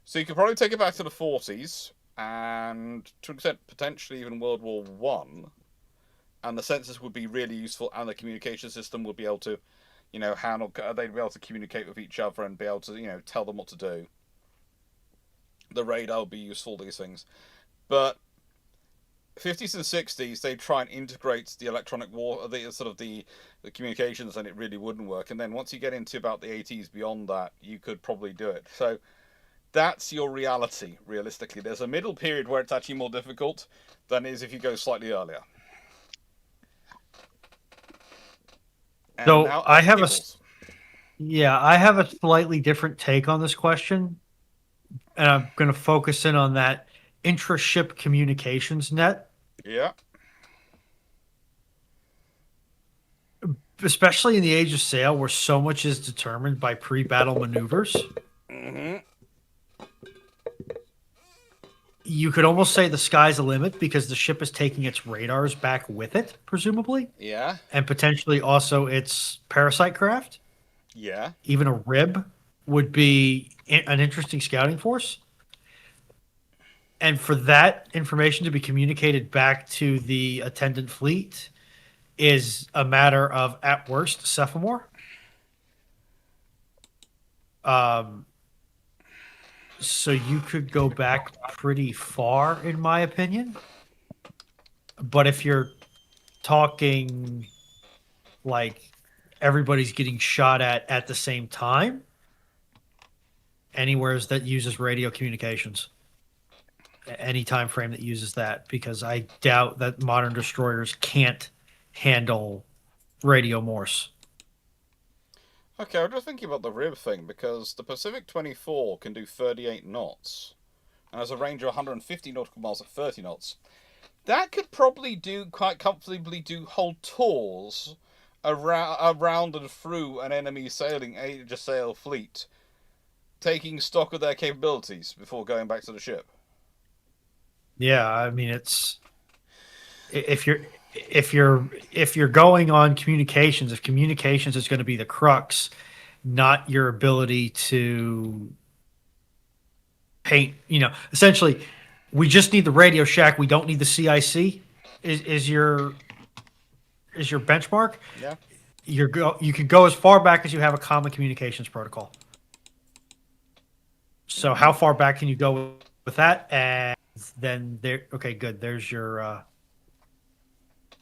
So you could probably take it back to the 40s, and to an extent, potentially even World War One, and the sensors would be really useful, and the communication system would be able to, handle. They'd be able to communicate with each other and be able to, tell them what to do. The radar would be useful. These things, but 50s and 60s, they try and integrate the electronic war, the communications, and it really wouldn't work. And then once you get into about the 80s, beyond that, you could probably do it. So that's your reality, realistically. There's a middle period where it's actually more difficult than it is if you go slightly earlier. And So now, I have I have a slightly different take on this question, and I'm going to focus in on that intra-ship communications net, Yeah. especially in the Age of Sail, where so much is determined by pre-battle maneuvers. Mm-hmm. You could almost say the sky's the limit because the ship is taking its radars back with it, presumably, Yeah. and potentially also its parasite craft. Yeah. Even a rib would be an interesting scouting force. And for that information to be communicated back to the attendant fleet is a matter of, at worst, Cephomore. So you could go back pretty far, in my opinion. But if you're talking like everybody's getting shot at the same time, anywhere that uses radio communications, any time frame that uses that, because I doubt that modern destroyers can't handle radio Morse. Okay, I'm just thinking about the rib thing, because the Pacific 24 can do 38 knots, and has a range of 150 nautical miles at 30 knots. That could probably quite comfortably do whole tours around and through an enemy Age of Sail fleet, taking stock of their capabilities before going back to the ship. Yeah, I mean, it's if you're going on communications, if communications is going to be the crux, not your ability to paint, essentially, we just need the Radio Shack. We don't need the CIC. Is your benchmark? Yeah. You can go as far back as you have a common communications protocol. So how far back can you go with that? And then there. Okay, good. There's your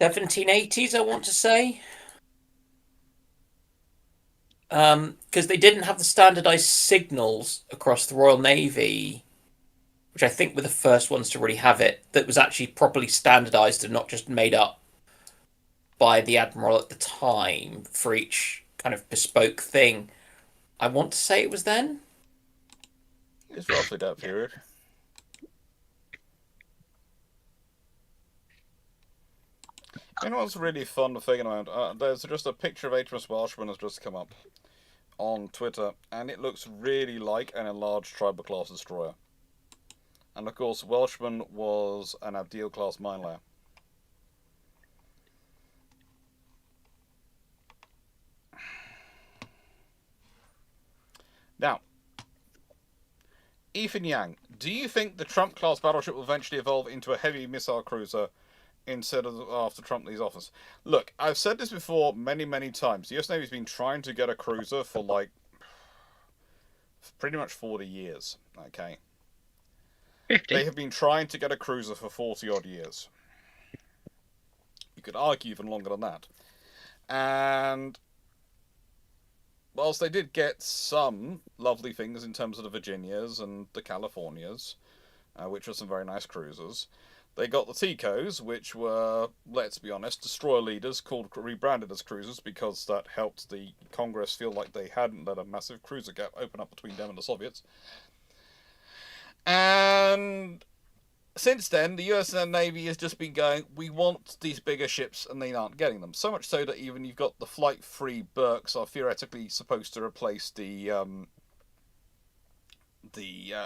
1780s, I want to say. Because they didn't have the standardized signals across the Royal Navy, which I think were the first ones to really have it, that was actually properly standardized and not just made up by the Admiral at the time for each kind of bespoke thing. I want to say it was then. It's roughly that period. You know what's really fun thinking around? There's just a picture of HMS Welshman has just come up on Twitter, and it looks really like an enlarged tribal class destroyer. And of course, Welshman was an Abdeel class mine layer. Now, Ethan Yang, do you think the Trump class battleship will eventually evolve into a heavy missile cruiser instead of after Trump leaves office? Look, I've said this before many, many times. The US Navy's been trying to get a cruiser for pretty much 40 years. Okay. 50. They have been trying to get a cruiser for 40 odd years. You could argue even longer than that. And whilst they did get some lovely things in terms of the Virginias and the Californias, which were some very nice cruisers, they got the Ticos, which were, let's be honest, destroyer leaders rebranded as cruisers because that helped the Congress feel like they hadn't let a massive cruiser gap open up between them and the Soviets. And since then, the US Navy has just been going, we want these bigger ships, and they aren't getting them. So much so that even you've got the flight-free Burks are theoretically supposed to replace the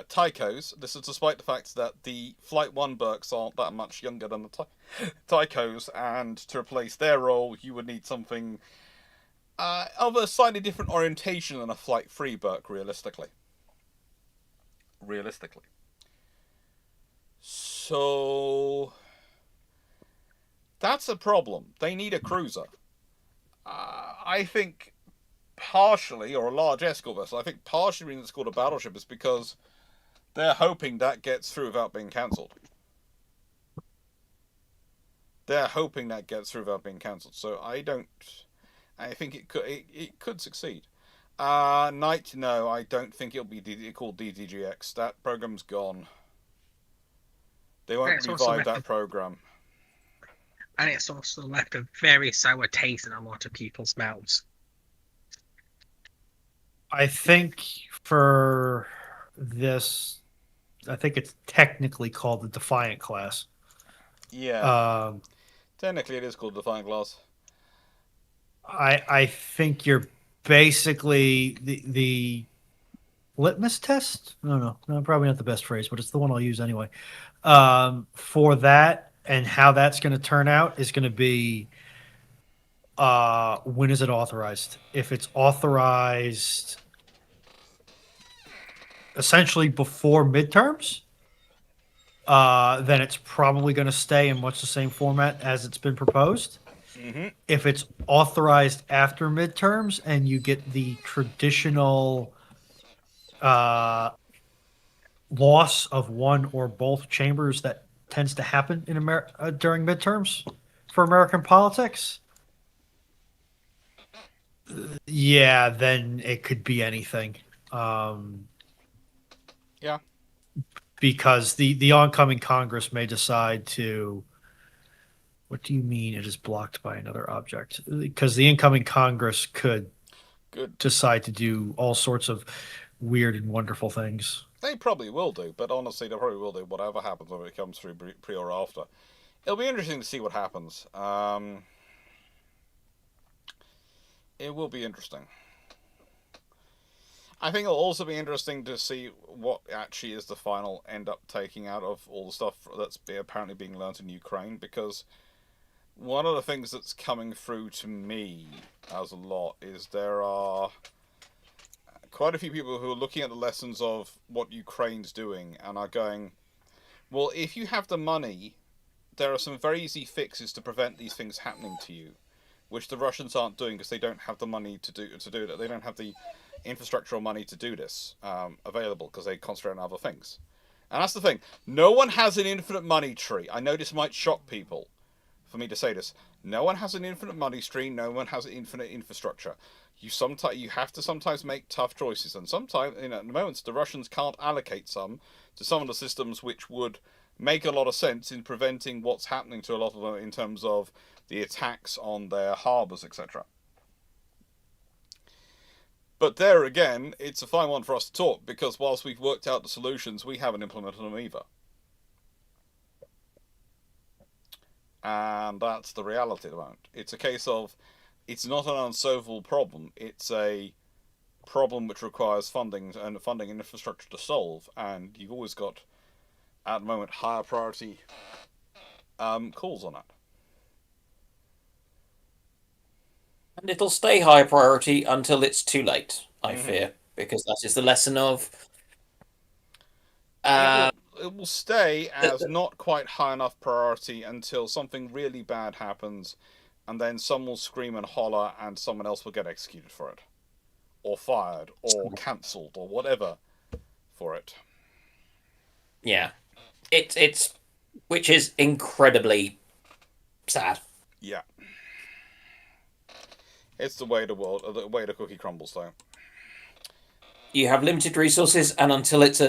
Tychos. This is despite the fact that the Flight 1 Burks aren't that much younger than the Tychos, and to replace their role, you would need something of a slightly different orientation than a flight-free Burke, realistically. So that's a problem. They need a cruiser. I think partially, or a large escort vessel, I think partially reason it's called a battleship is because they're hoping that gets through without being cancelled. So I think it could succeed. Knight, no, I don't think it'll be called DDGX. That program's gone. They won't revive that program. And it's also left a very sour taste in a lot of people's mouths. I think for this, I think it's technically called the Defiant class. Yeah. Technically, it is called Defiant class. I think you're basically the litmus test. No, probably not the best phrase, but it's the one I'll use anyway. For that and how that's going to turn out is going to be when is it authorized? If it's authorized essentially before midterms, then it's probably going to stay in much the same format as it's been proposed. Mm-hmm. If it's authorized after midterms and you get the traditional loss of one or both chambers that tends to happen in during midterms for American politics, yeah, then it could be anything. Yeah. Because the oncoming Congress may decide to. What do you mean it is blocked by another object? Because the incoming Congress could decide to do all sorts of weird and wonderful things. They probably will do, but honestly, they probably will do whatever happens when it comes through pre or after. It'll be interesting to see what happens. It will be interesting. I think it'll also be interesting to see what actually is the final end up taking out of all the stuff that's apparently being learnt in Ukraine, because one of the things that's coming through to me as a lot is there are quite a few people who are looking at the lessons of what Ukraine's doing and are going, well, if you have the money, there are some very easy fixes to prevent these things happening to you, which the Russians aren't doing because they don't have the money to do that. They don't have the infrastructural money to do this available because they concentrate on other things. And that's the thing. No one has an infinite money tree. I know this might shock people for me to say this. No one has an infinite money tree. No one has an infinite infrastructure. You have to sometimes make tough choices, and sometimes, at the moment, the Russians can't allocate some to some of the systems which would make a lot of sense in preventing what's happening to a lot of them in terms of the attacks on their harbours, etc. But there again, it's a fine one for us to talk, because whilst we've worked out the solutions, we haven't implemented them either. And that's the reality at the moment. It's a case of, it's not an unsolvable problem, it's a problem which requires funding and infrastructure to solve, and you've always got, at the moment, higher priority calls on it. And it'll stay high priority until it's too late, I fear, because that is the lesson of... It will stay as not quite high enough priority until something really bad happens, and then someone will scream and holler and someone else will get executed for it. Or fired, or cancelled, or whatever for it. Yeah. It's which is incredibly sad. Yeah. It's the way the cookie crumbles, though. You have limited resources, and until it's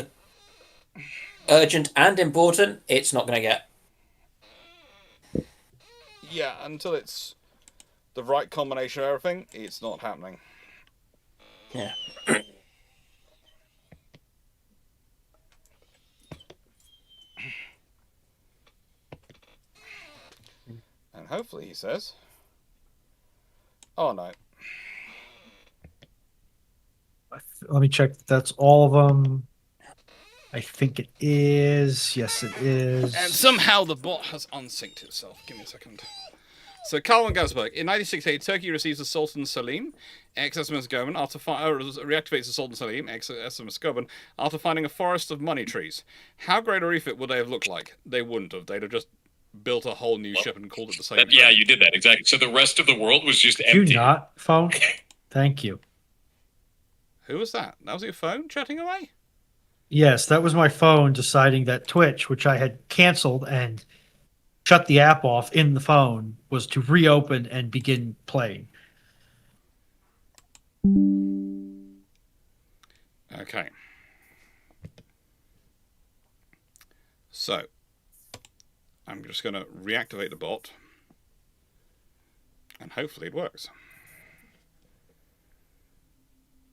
urgent and important, it's not going to get. Yeah, until it's the right combination of everything, it's not happening. Yeah. hopefully he says. Oh no. Let me check. That's all of them. I think it is. Yes, it is. And somehow the bot has unsynced itself. Give me a second. So, Carl Gasberg. In 1968, Turkey receives the Sultan Selim, ex-SMS government, after reactivates the Sultan Selim, ex-SMS government, after finding a forest of money trees. How great a refit would they have looked like? They wouldn't have. They'd have just built a whole new ship and called it the same thing. Yeah, you did that, exactly. So the rest of the world was just empty. Did you not, phone? Thank you. Who was that? That was your phone chatting away? Yes, that was my phone deciding that Twitch, which I had canceled and shut the app off in the phone, was to reopen and begin playing. Okay. So, I'm just going to reactivate the bot, and hopefully it works.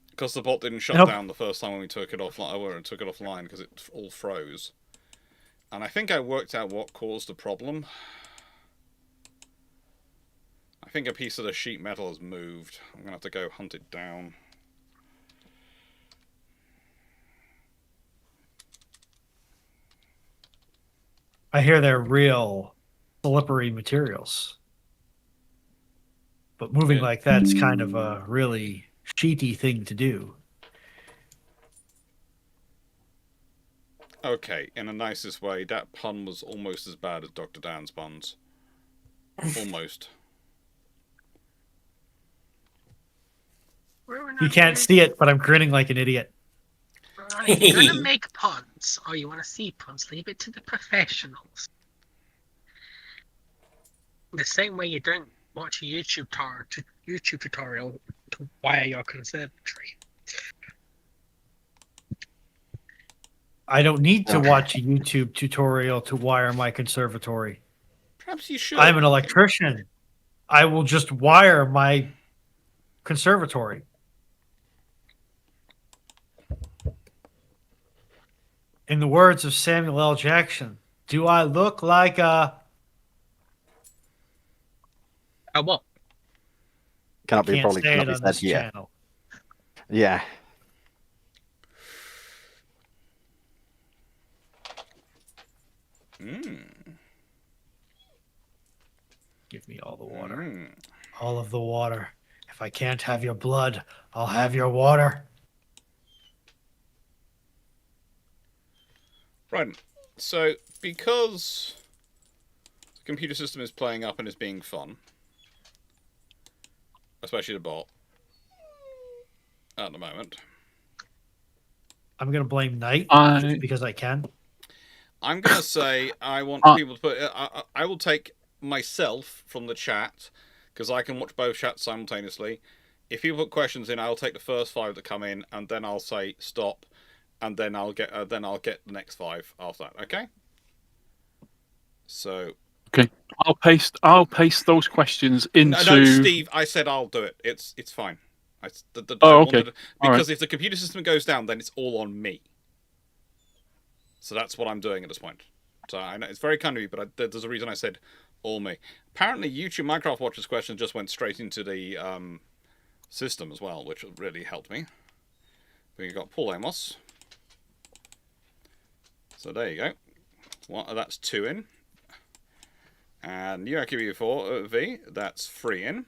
Because the bot didn't shut down the first time when we took it offline because it all froze. And I think I worked out what caused the problem. I think a piece of the sheet metal has moved. I'm going to have to go hunt it down. I hear they're real slippery materials. But moving like that's kind of a really sheety thing to do. Okay, in the nicest way, that pun was almost as bad as Dr. Dan's puns. Almost. You can't see it, but I'm grinning like an idiot. Right, if you're gonna make puns, or you want to see puns, leave it to the professionals. The same way you don't watch a YouTube tutorial to wire your conservatory. I don't need to watch a YouTube tutorial to wire my conservatory. Perhaps you should. I'm an electrician. I will just wire my conservatory. In the words of Samuel L. Jackson, do I look like a... What? Cannot be Can't probably say cannot it be on said this here. channel. Yeah. Give me all the water. All of the water. If I can't have your blood, I'll have your water. Right. So, because the computer system is playing up and is being fun, especially the bot, at the moment, I'm going to blame Knight just because I can. I'm going to say I want people to put... I will take myself from the chat, because I can watch both chats simultaneously. If you put questions in, I'll take the first 5 that come in, and then I'll say stop, and then I'll get the next 5 after that. Okay. So. Okay, I'll paste those questions into. No, Steve. I said I'll do it. It's fine. Okay. Because if the computer system goes down, then it's all on me. So that's what I'm doing at this point. So I know it's very kind of you, but there's a reason I said all me. Apparently, YouTube Minecraft Watchers question just went straight into the system as well, which really helped me. We've got Paul Amos. So there you go. That's 2 in. And UIQB4V, that's 3 in.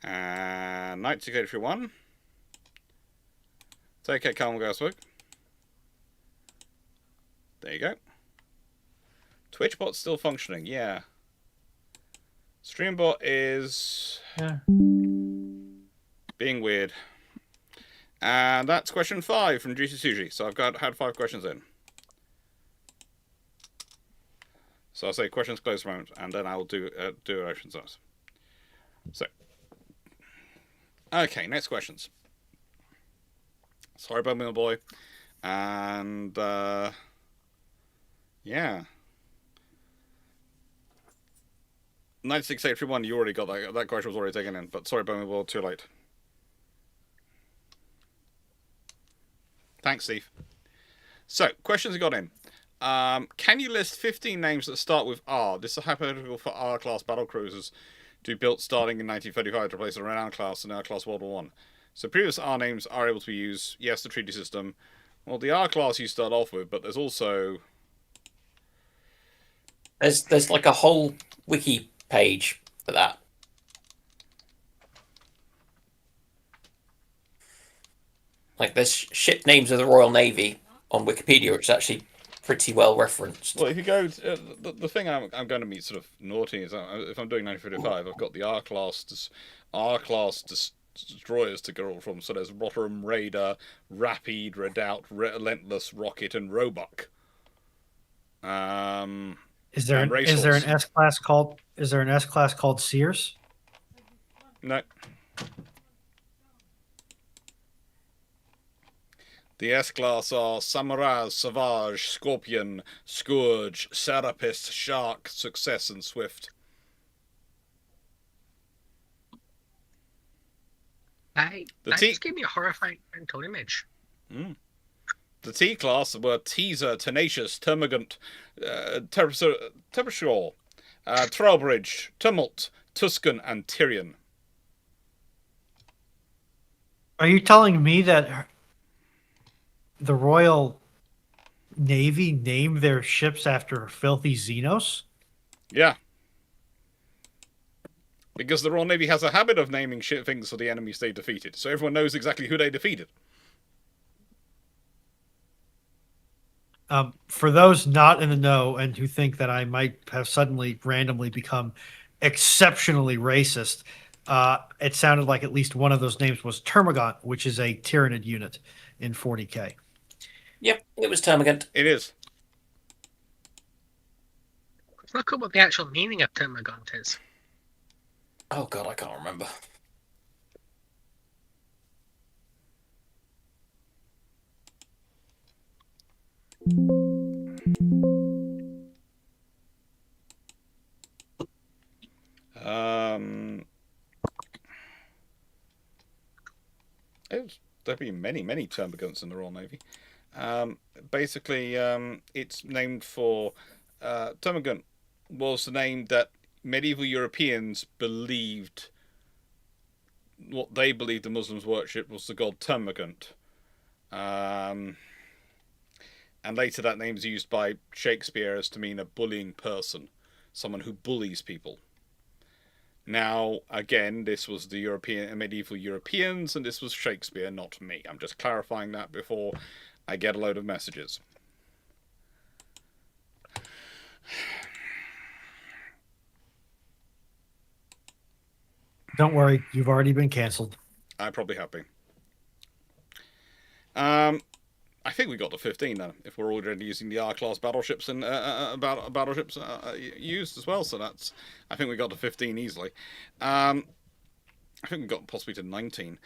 And 92831. Take care, Calm Gaswork. There you go. TwitchBot's still functioning, yeah. StreamBot is being weird. And that's question 5 from Juicy Suji. So I've had 5 questions in. So I'll say questions closed for a moment, and then I'll do elections first. So, okay, next questions. Sorry about me, my boy. And yeah. 96831, you already got that. That question was already taken in, but sorry about me, boy, too late. Thanks, Steve. So, questions we got in. Can you list 15 names that start with R? This is hypothetical for R-class battle cruisers to be built starting in 1935 to replace the Renown class and R-class World War One. So previous R names are able to be used. Yes, the treaty system. Well, the R class you start off with, but there's also... There's like a whole wiki page for that. Like there's ship names of the Royal Navy on Wikipedia, which is actually pretty well referenced. Well, if you go, the thing I'm going to be sort of naughty is if I'm doing 1935, I've got the R class destroyers to go from. So there's Rotterdam Raider, Rapide, Redoubt, Relentless, Rocket, and Roebuck. Is there an S class called Sears? No. The S-class are Samurai, Savage, Scorpion, Scourge, Serapis, Shark, Success, and Swift. That just gave me a horrifying mental image. Mm. The T-class were Teaser, Tenacious, Termagant, Terpsichore, Trowbridge, Tumult, Tuscan, and Tyrion. Are you telling me that the Royal Navy named their ships after filthy Xenos? Yeah. Because the Royal Navy has a habit of naming shit things for the enemies they defeated, so everyone knows exactly who they defeated. For those not in the know and who think that I might have suddenly randomly become exceptionally racist, it sounded like at least one of those names was Termagant, which is a Tyranid unit in 40K. Yep, it was Termagant. It is. Let's look at what the actual meaning of Termagant is. Oh god, I can't remember. There've been many Termagants in the Royal Navy. Basically, it's named for Termagant was the name that medieval Europeans believed. What they believed the Muslims worshipped was the god Termagant. And later that name is used by Shakespeare as to mean a bullying person, someone who bullies people. Now, again, this was the medieval Europeans, and this was Shakespeare, not me. I'm just clarifying that before I get a load of messages. Don't worry, you've already been cancelled. I probably have been. I think we got to 15 then, if we're already using the R-class battleships and battleships used as well. So that's, I think we got to 15 easily. I think we got possibly to 19.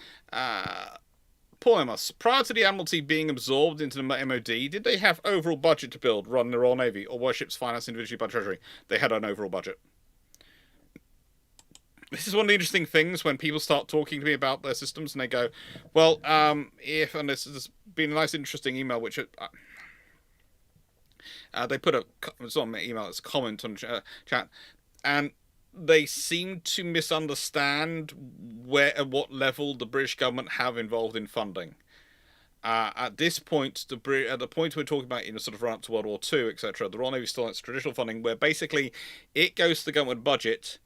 Paul Amos, prior to the Admiralty being absorbed into the MOD, did they have overall budget to build, run the Royal Navy, or were ships financed individually by Treasury? They had an overall budget. This is one of the interesting things when people start talking to me about their systems and they go, well, if, and this has been a nice interesting email, which they put it's on my email, it's a comment on chat, and they seem to misunderstand at what level the British government have involved in funding. At this point, at the point we're talking about, sort of run up to World War II, etc., the Royal Navy still has traditional funding where basically it goes to the government budget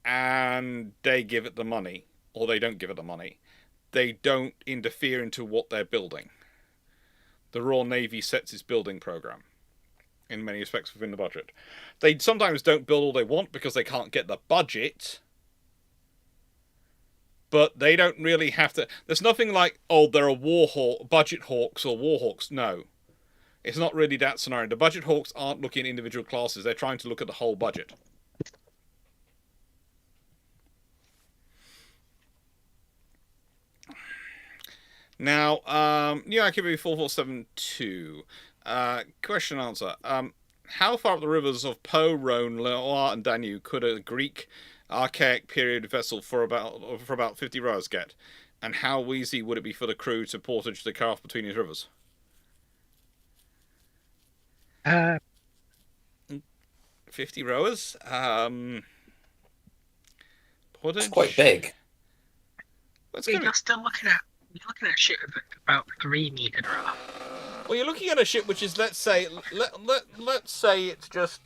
and they give it the money, or they don't give it the money. They don't interfere into what they're building. The Royal Navy sets its building program in many respects within the budget. They sometimes don't build all they want because they can't get the budget, but they don't really have to. There's nothing like, oh, there are budget hawks or war hawks. No, it's not really that scenario. The budget hawks aren't looking at individual classes. They're trying to look at the whole budget. Now, New Activity 4472. Question and answer. How far up the rivers of Po, Rhone, Loire, and Danube could a Greek archaic period vessel for about 50 rowers get? And how easy would it be for the crew to portage the craft between these rivers? Uh, 50 rowers. It's quite big. It's you're gonna be, still looking at a ship of about 3 meter draft. well, you're looking at a ship which is, let's say it's just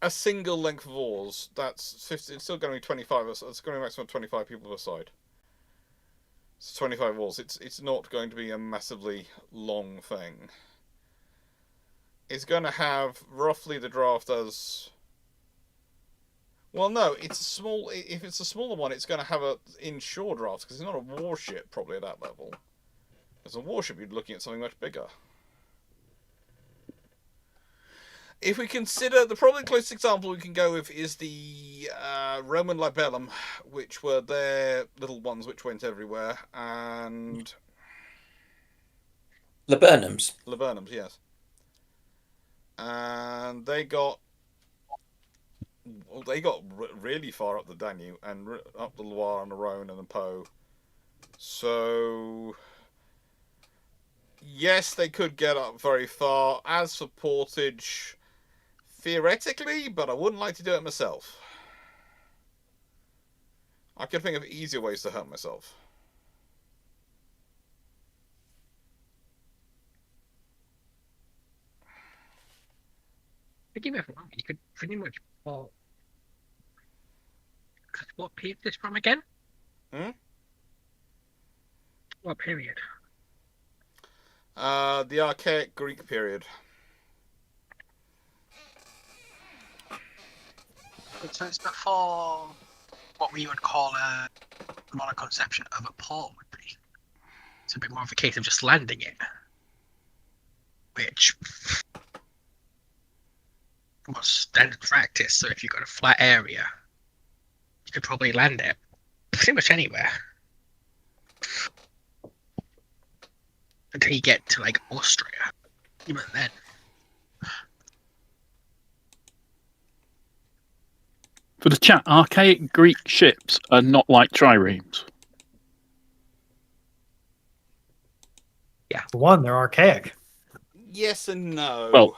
a single length of oars. That's 50. It's still going to be 25. It's going to be a maximum of 25 people per side. It's 25 oars. It's not going to be a massively long thing. It's going to have roughly the draft as. Well, no, it's small. If it's a smaller one, it's going to have a inshore draft because it's not a warship probably at that level. As a warship, you'd be looking at something much bigger. If we consider, the probably closest example we can go with is the Roman libellum, which were their little ones which went everywhere, and Laburnums. laburnums, yes. And they got really far up the Danube and up the Loire and the Rhone and the Po. So yes, they could get up very far. As for portage, theoretically, but I wouldn't like to do it myself. I could think of easier ways to hurt myself. Forgive me if I'm wrong, you could pretty much pull. What period is this from again? What period? The Archaic Greek period. So it's before what we would call a modern conception of a port would be. It's a bit more of a case of just landing it, which was standard practice. So if you've got a flat area, you could probably land it pretty much anywhere until you get to like Austria. Even then. For the chat, archaic Greek ships are not like triremes. For one, they're archaic. Yes and no. Well,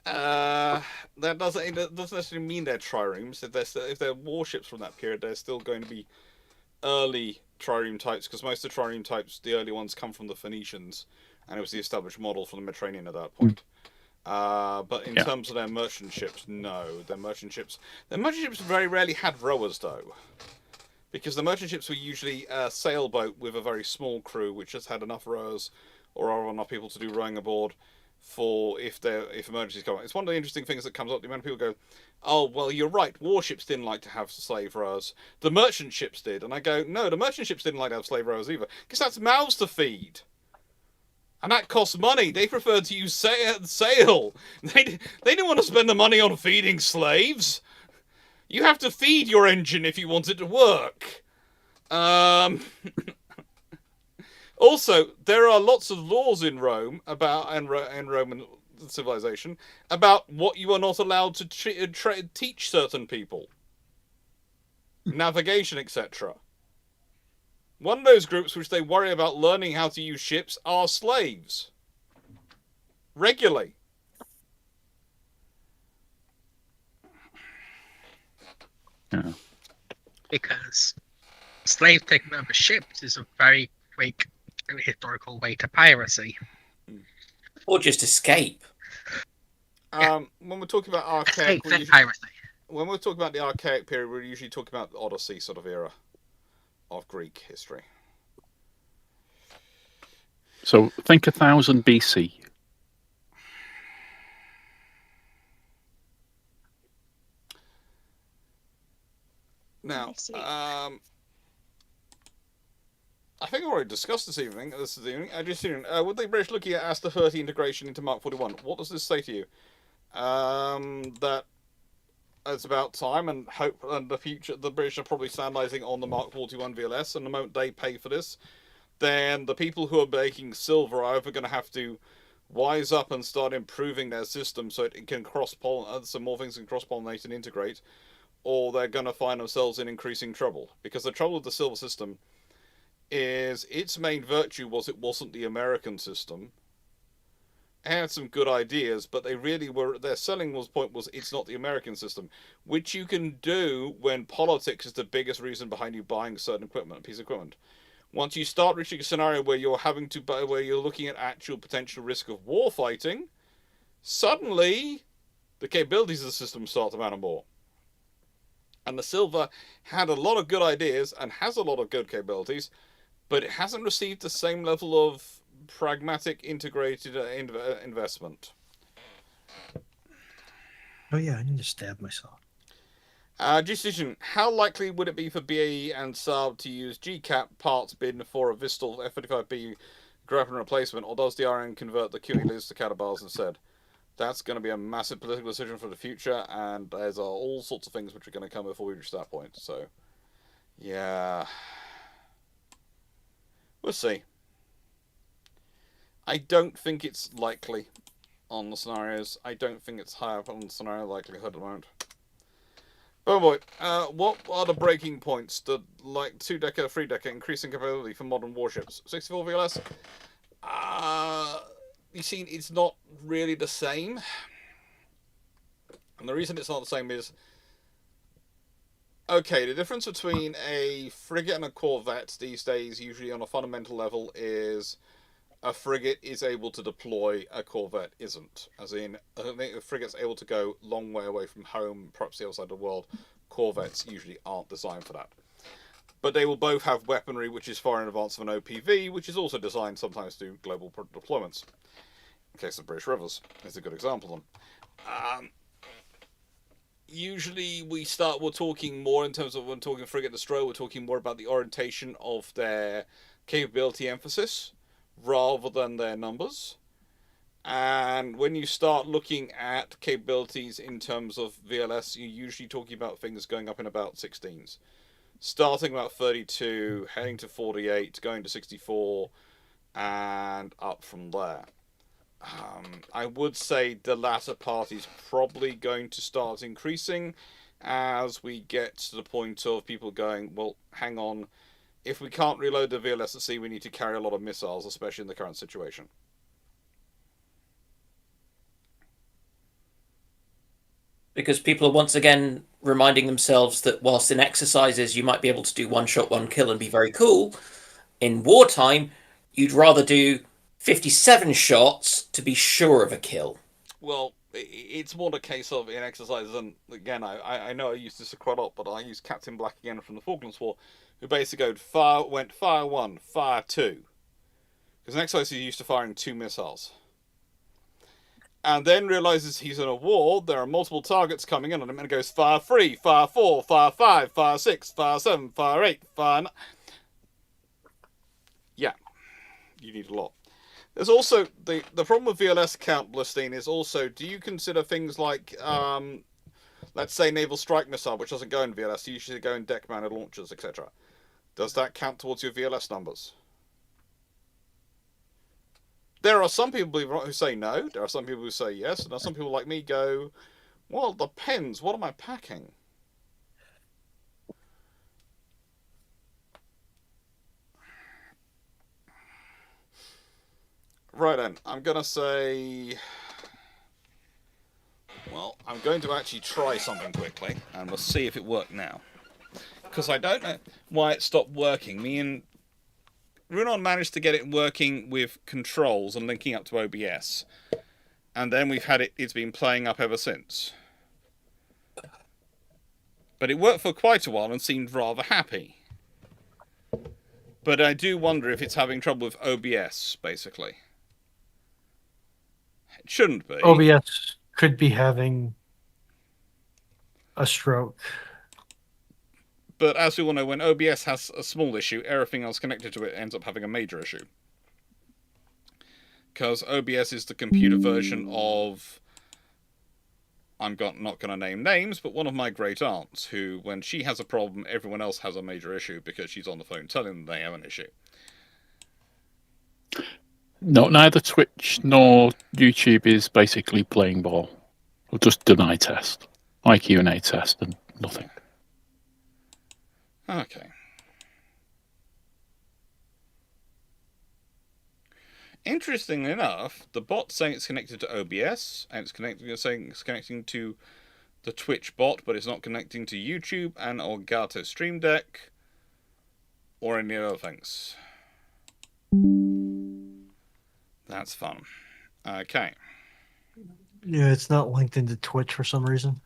that doesn't necessarily mean they're triremes. If they're warships from that period, they're still going to be early trireme types, because most of the trireme types, the early ones, come from the Phoenicians, and it was the established model from the Mediterranean at that point. But in terms of their merchant ships, no. Their merchant ships very rarely had rowers, though, because the merchant ships were usually a sailboat with a very small crew, which just had enough rowers or enough people to do rowing aboard for if emergencies come up. It's one of the interesting things that comes up. The amount of people go, "Oh, well, you're right. Warships didn't like to have slave rowers. The merchant ships did." And I go, "No, the merchant ships didn't like to have slave rowers either, because that's mouths to feed. And that costs money. They preferred to use sail. They didn't want to spend the money on feeding slaves. You have to feed your engine if you want it to work." Also, there are lots of laws in Rome and Roman civilization about what you are not allowed to teach certain people. Navigation, etc. One of those groups which they worry about learning how to use ships are slaves. Regularly. yeah. Because slave taking over ships is a very quick and historical way to piracy. Or just escape. When we're talking about archaic, Piracy. when we're talking about the archaic period, we're usually talking about the Odyssey sort of era of Greek history. So think 1000 BC. Now, I think I already discussed this evening. Would the British looking at Asta 30 integration into Mark 41? What does this say to you? That it's about time, and hope, and the future. The British are probably standardising on the Mark 41 VLS, and the moment they pay for this, then the people who are making silver are either going to have to wise up and start improving their system so it can cross-pollinate, so more things can cross-pollinate and integrate, or they're going to find themselves in increasing trouble. Because the trouble with the silver system is its main virtue was it wasn't the American system. It had some good ideas, but they really were, their selling point was it's not the American system, which you can do when politics is the biggest reason behind you buying a certain piece of equipment. Once you start reaching a scenario where you're having to buy, where you're looking at actual potential risk of war fighting, suddenly the capabilities of the system start to matter more. And the Silver had a lot of good ideas and has a lot of good capabilities, but it hasn't received the same level of pragmatic integrated investment. Oh yeah, I need to stab myself. Decision. How likely would it be for BAE and Saab to use GCAP parts bin for a Vistal F-35B Gripen replacement, or does the RN convert the QE list to Catabars instead? That's going to be a massive political decision for the future, and there's all sorts of things which are going to come before we reach that point. So, yeah. We'll see. I don't think it's likely on the scenarios. I don't think it's high up on the scenario likelihood at the moment. Oh boy, what are the breaking points that, like, 2-decker, 3-decker increasing capability for modern warships? 64 VLS? You see, it's not really the same. And the reason it's not the same is, okay, the difference between a frigate and a corvette these days, usually on a fundamental level, is a frigate is able to deploy, a corvette isn't. As in, I think a frigate's able to go a long way away from home, perhaps the other side of the world. Corvettes usually aren't designed for that. But they will both have weaponry which is far in advance of an OPV, which is also designed sometimes to do global deployments. In case of British Rivers, is a good example of them. Usually we're talking more in terms of, when talking frigate destroyer, we're talking more about the orientation of their capability emphasis rather than their numbers. And when you start looking at capabilities in terms of VLS, you're usually talking about things going up in about 16s. Starting about 32, heading to 48, going to 64, and up from there. I would say the latter part is probably going to start increasing as we get to the point of people going, well, hang on, if we can't reload the VLS at sea, we need to carry a lot of missiles, especially in the current situation. Because people are once again reminding themselves that whilst in exercises you might be able to do one shot, one kill and be very cool, in wartime you'd rather do 57 shots to be sure of a kill. Well, it's more the case of in exercises, and again, I know I used this quite a lot, but I use Captain Black again from the Falklands War, who basically went fire 1, fire 2. Because in exercises he's used to firing 2 missiles. And then realizes he's in a war, there are multiple targets coming in on him, and goes fire 3, fire 4, fire 5, fire 6, fire 7, fire 8, fire 9. Yeah, you need a lot. There's also, the problem with VLS count, Blistine, is also, do you consider things like, let's say Naval Strike Missile, which doesn't go in VLS, you usually go in deck-mounted launchers, etc. Does that count towards your VLS numbers? There are some people who say no, there are some people who say yes, and there are some people like me go, well, it depends, what am I packing? Right then, I'm going to say... Well, I'm going to actually try something quickly, and we'll see if it worked now. Because I don't know why it stopped working. Me and Runon managed to get it working with controls and linking up to OBS. And then we've had it's been playing up ever since. But it worked for quite a while and seemed rather happy. But I do wonder if it's having trouble with OBS, basically. It shouldn't be. OBS could be having a stroke. But as we all know, when OBS has a small issue, everything else connected to it ends up having a major issue. Because OBS is the computer version of... I'm not going to name names, but one of my great aunts, who, when she has a problem, everyone else has a major issue because she's on the phone telling them they have an issue. No, neither Twitch nor YouTube is basically playing ball. Or just deny test. IQ and A test and nothing. Okay. Interestingly enough, the bot's saying it's connected to OBS, and saying it's connecting to the Twitch bot, but it's not connecting to YouTube and Elgato Stream Deck or any other things. That's fun. Okay. Yeah, it's not linked into Twitch for some reason.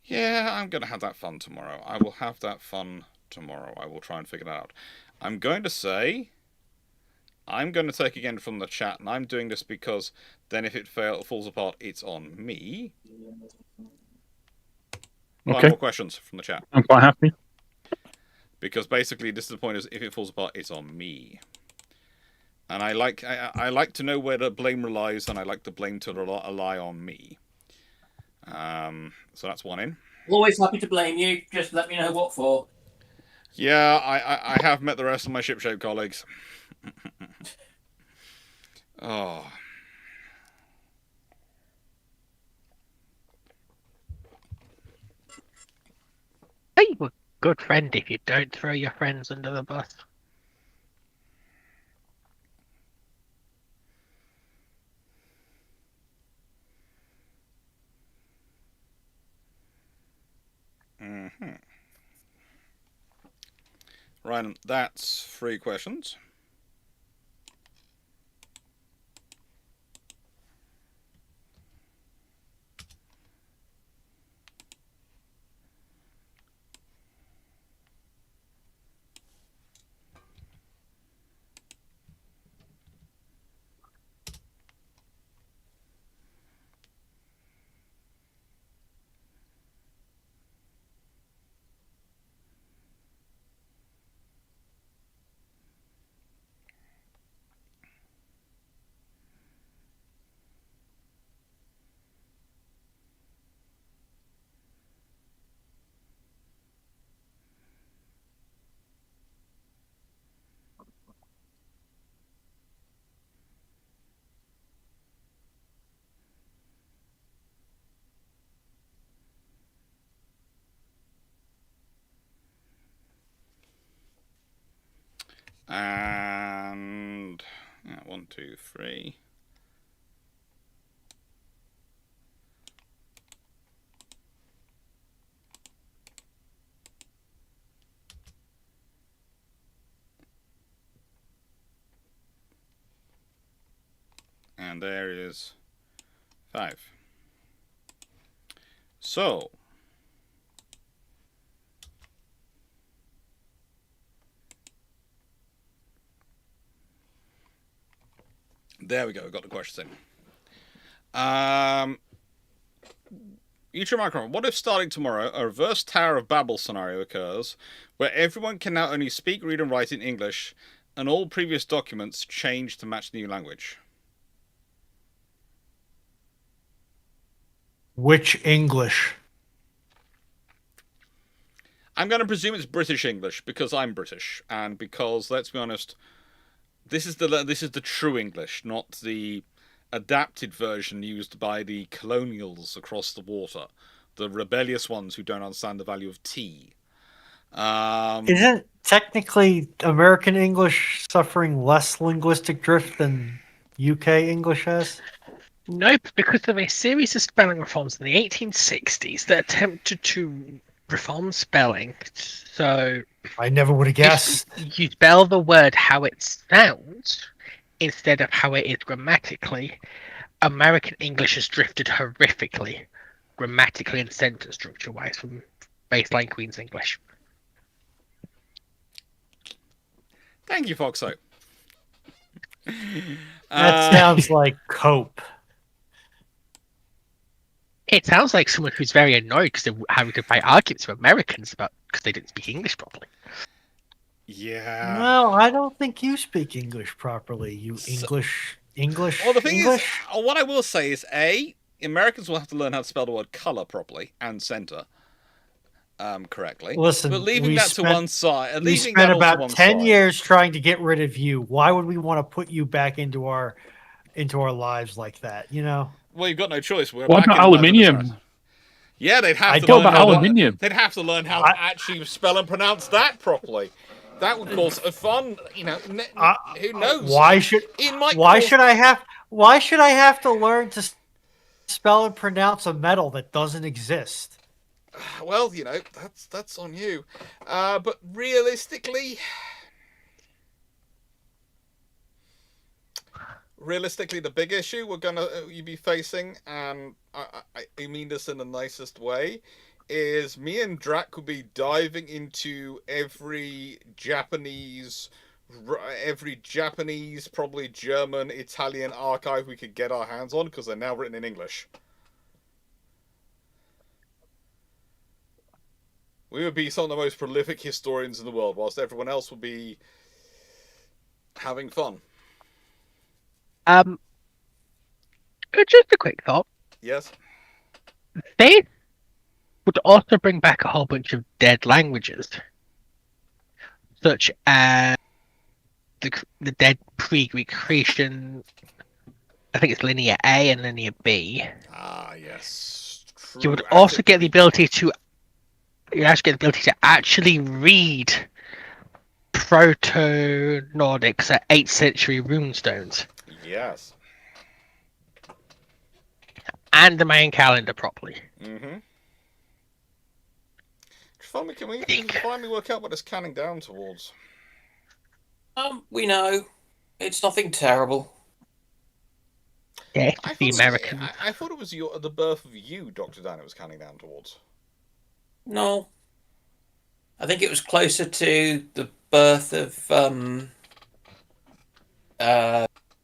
Yeah, I'm going to have that fun tomorrow. I will have that fun tomorrow. I will try and figure it out. I'm going to say, I'm going to take again from the chat, and I'm doing this because then if it falls apart, it's on me. Okay. 5 more questions from the chat. I'm quite happy. Because basically, this is the point: is if it falls apart, it's on me. And I like to know where the blame relies, and I like the blame to lie on me. So that's one in. Always happy to blame you. Just let me know what for. Yeah, I have met the rest of my shipshape colleagues. Oh. Are you a good friend if you don't throw your friends under the bus? Right, that's 3 questions. And 1, 2, 3. And there is 5. So there we go. Got the questions in. YouTube microphone. What if starting tomorrow a reverse Tower of Babel scenario occurs, where everyone can now only speak, read, and write in English, and all previous documents change to match the new language? Which English? I'm going to presume it's British English because I'm British, and because, let's be honest, this is the true English, not the adapted version used by the colonials across the water, the rebellious ones who don't understand the value of tea. Isn't technically American English suffering less linguistic drift than UK English has? Nope, because of a series of spelling reforms in the 1860s that attempted to reform spelling. So I never would have guessed. you spell the word how it sounds instead of how it is grammatically. American English has drifted horrifically, grammatically and sentence structure-wise, from baseline Queen's English. Thank you, Foxo. That sounds like cope. It sounds like someone who's very annoyed because they're having to fight arguments with Americans about because they didn't speak English properly. Yeah. No, I don't think you speak English properly. You English. Well, the thing English? is, what I will say is, Americans will have to learn how to spell the word colour properly and centre correctly. Listen, but leaving that to one side, we spent about 10 years trying to get rid of you. Why would we want to put you back into our lives like that? You know. Well, you've got no choice. What about aluminium? Yeah, they'd have to What learn about aluminium? They'd have to learn how to actually spell and pronounce that properly. That would cause a fun, who knows? Why should It might why cause- should I have to learn to spell and pronounce a metal that doesn't exist? Well, that's on you. But realistically, the big issue we're gonna you be facing, and I mean this in the nicest way, is me and Drac could be diving into every Japanese, probably German, Italian archive we could get our hands on, because they're now written in English. We would be some of the most prolific historians in the world, whilst everyone else would be having fun. Just a quick thought. Yes? They would also bring back a whole bunch of dead languages, such as the dead pre-Greek Cretan. I think it's Linear A and Linear B. Ah, yes. True. You would also get the ability to. You actually get the ability to actually read Proto-Nordics at 8th century runestones. Yes. And the Mayan calendar properly. Mm-hmm. Can we finally work out what it's canning down towards? We know. It's nothing terrible. Yeah, the American. I thought it was the birth of you, Dr. Dan, it was canning down towards. No. I think it was closer to the birth of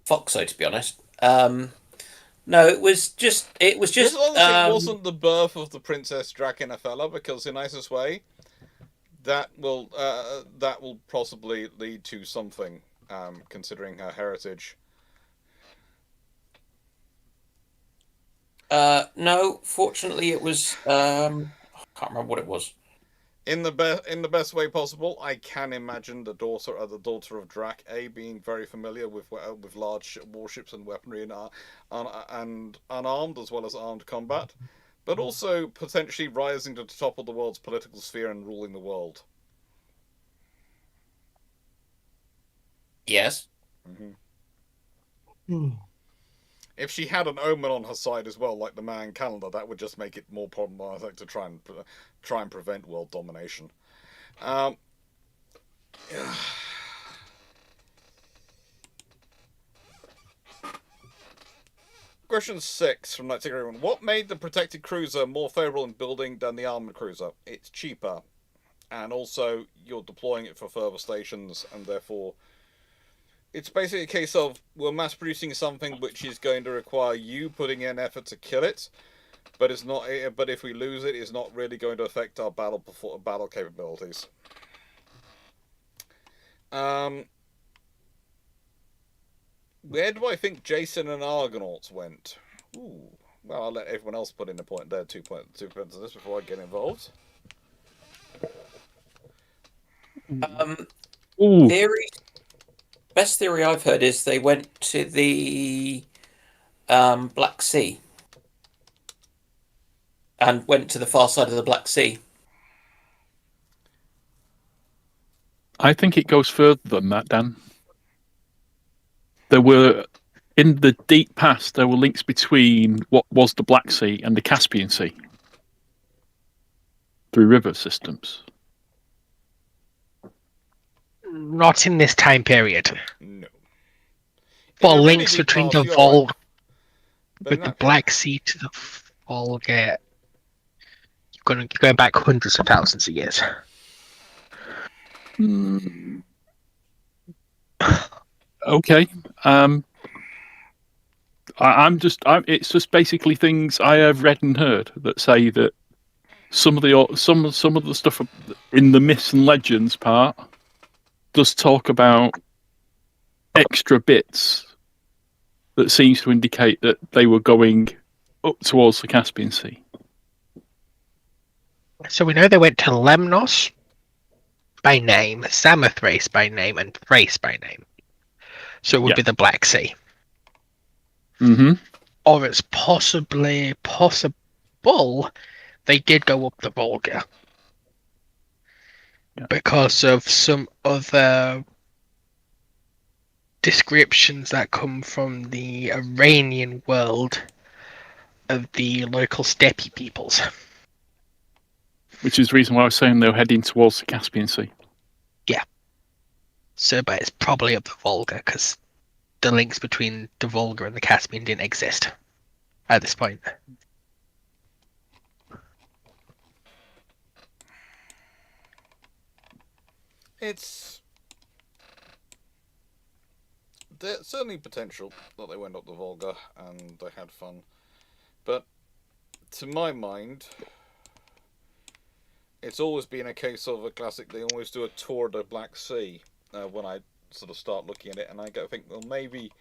Foxo, to be honest. No, it was just. It wasn't the birth of the Princess Drakenafella, because in nicest way, that will possibly lead to something, considering her heritage. No, fortunately, it was. I can't remember what it was. In the best way possible, I can imagine the daughter of Drac being very familiar with large warships and weaponry and unarmed as well as armed combat, but also potentially rising to the top of the world's political sphere and ruling the world. Yes. Mm-hmm. If she had an omen on her side as well, like the Mayan calendar, that would just make it more problematic to try and prevent world domination. Question 6 from Night Tiger. What made the protected cruiser more favourable in building than the armoured cruiser? It's cheaper, and also you're deploying it for further stations, and therefore it's basically a case of we're mass producing something which is going to require you putting in effort to kill it, but it's not. But if we lose it, it's not really going to affect our battle capabilities. Where do I think Jason and Argonauts went? Ooh, well, I'll let everyone else put in the point there. 2 points on this before I get involved. Best theory I've heard is they went to the Black Sea and went to the far side of the Black Sea. I think it goes further than that, Dan. There were, in the deep past, there were links between what was the Black Sea and the Caspian Sea through river systems. Not in this time period. No. Well, links between the Volga, with the Black Sea to the Volga, you're going back hundreds of thousands of years. Okay. It's just basically things I have read and heard that say that some of the stuff in the myths and legends part does talk about extra bits that seems to indicate that they were going up towards the Caspian Sea. So we know they went to Lemnos by name, Samothrace by name, and Thrace by name. So it would be the Black Sea. Mm-hmm. Or it's possible they did go up the Volga. because of some other descriptions that come from the Iranian world of the local steppe peoples. Which is the reason why I was saying they were heading towards the Caspian Sea. So, but it's probably up the Volga because the links between the Volga and the Caspian didn't exist at this point. It's there's certainly potential that they went up the Volga and they had fun, but to my mind, it's always been a case of a classic. They always do a tour of the Black Sea when I sort of start looking at it, and I go think, well, maybe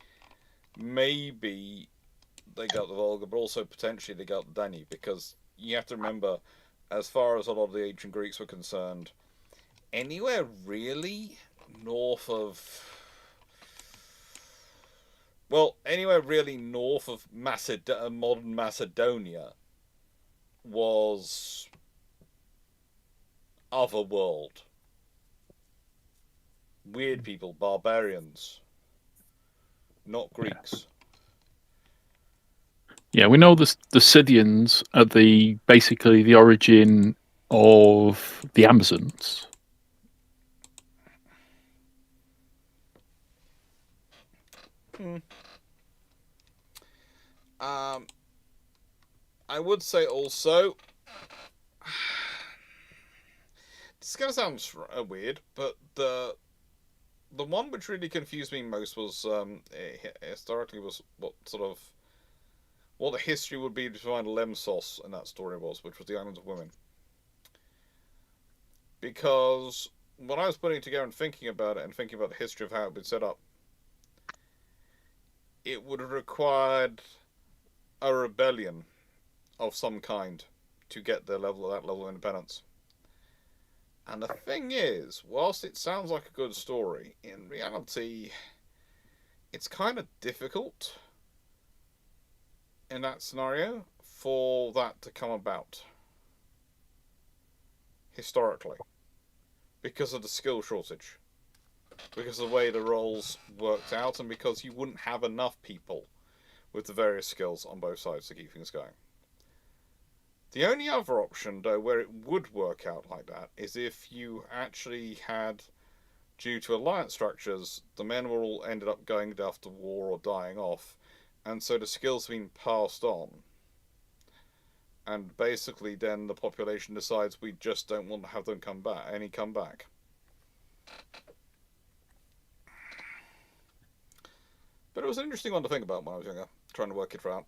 they go up the Volga, but also potentially they go up the Danube, because you have to remember, as far as a lot of the ancient Greeks were concerned, anywhere really north of modern Macedonia was otherworld. Weird people, barbarians, not Greeks. Yeah, we know the Scythians are basically the origin of the Amazons. I would say also, this is gonna sound weird, but the one which really confused me most was historically was what the history would be behind Lemsos in that story was, which was the Islands of Women. Because when I was putting it together and thinking about it and thinking about the history of how it had been set up, it would have required a rebellion of some kind to get that level of independence. And the thing is, whilst it sounds like a good story, in reality, it's kind of difficult in that scenario for that to come about historically, because of the skill shortage, because of the way the roles worked out, and because you wouldn't have enough people with the various skills on both sides to keep things going. The only other option, though, where it would work out like that is if you actually had, due to alliance structures, the men were all ended up going off to war or dying off, and so the skills have been passed on. And basically then the population decides we just don't want to have them come back. But it was an interesting one to think about when I was younger, trying to work it out.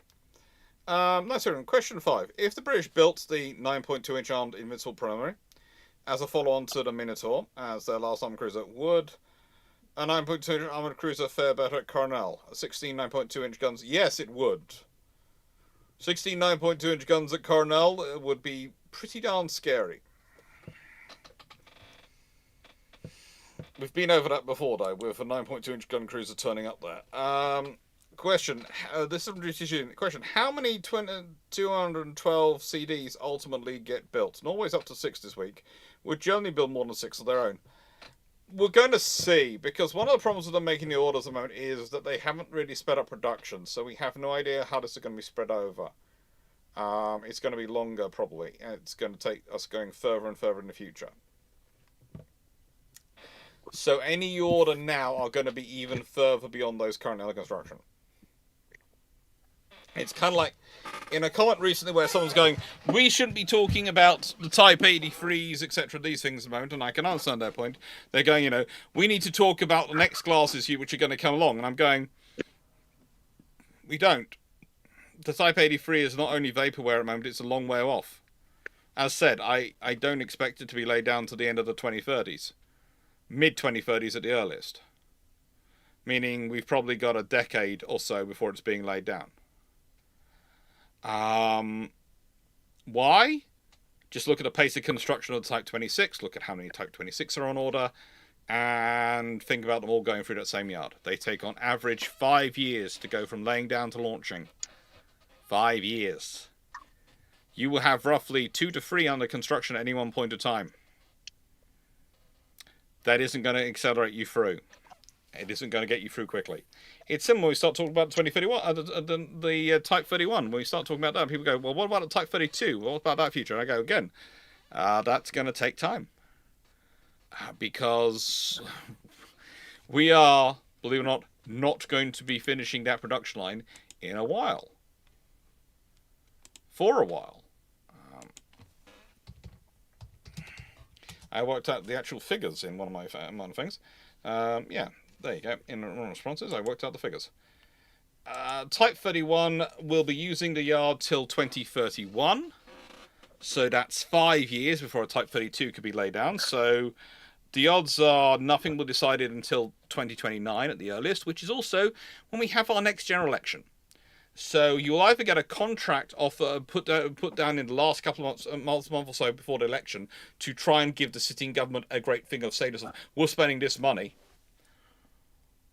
Nice one. Question 5. If the British built the 9.2-inch armed Invincible Primary as a follow-on to the Minotaur, as their last armoured cruiser, would a 9.2-inch armoured cruiser fare better at Cornell? 16 9.2-inch guns? Yes, it would. 16 9.2-inch guns at Cornell would be pretty darn scary. We've been over that before, though, with a 9.2-inch gun cruiser turning up there. Question. This is a question. How many 212 CDs ultimately get built? Norway's up to 6 this week. Would Germany build more than 6 of their own? We're going to see, because one of the problems with them making the orders at the moment is that they haven't really sped up production, so we have no idea how this is going to be spread over. It's going to be longer, probably, and it's going to take us going further and further in the future. So any order now are going to be even further beyond those currently under construction. It's kind of like in a comment recently where someone's going, we shouldn't be talking about the Type 83s, etc., these things at the moment, and I can understand their point. They're going, we need to talk about the next classes which are going to come along, and I'm going, we don't. The Type 83 is not only vaporware at the moment, it's a long way off. As said, I don't expect it to be laid down to the end of the 2030s. Mid-2030s at the earliest. Meaning we've probably got a decade or so before it's being laid down. Why? Just look at the pace of construction of the Type 26, look at how many Type 26 are on order, and think about them all going through that same yard. They take on average 5 years to go from laying down to launching. 5 years. You will have roughly 2 to 3 under construction at any one point of time. that isn't going to accelerate you through. It isn't going to get you through quickly. It's similar when we start talking about 2031, the Type 31. When we start talking about that, people go, well, what about the Type 32? What about that future? And I go, again, that's going to take time. Because we are, believe it or not going to be finishing that production line in a while. For a while. I worked out the actual figures in one of my things. Yeah, there you go. In responses, I worked out the figures. Type 31 will be using the yard till 2031. So that's 5 years before a Type 32 could be laid down. So the odds are nothing will be decided until 2029 at the earliest, which is also when we have our next general election. So you'll either get a contract offer put down in the last couple of months or so before the election to try and give the sitting government a great thing of status of, we're spending this money.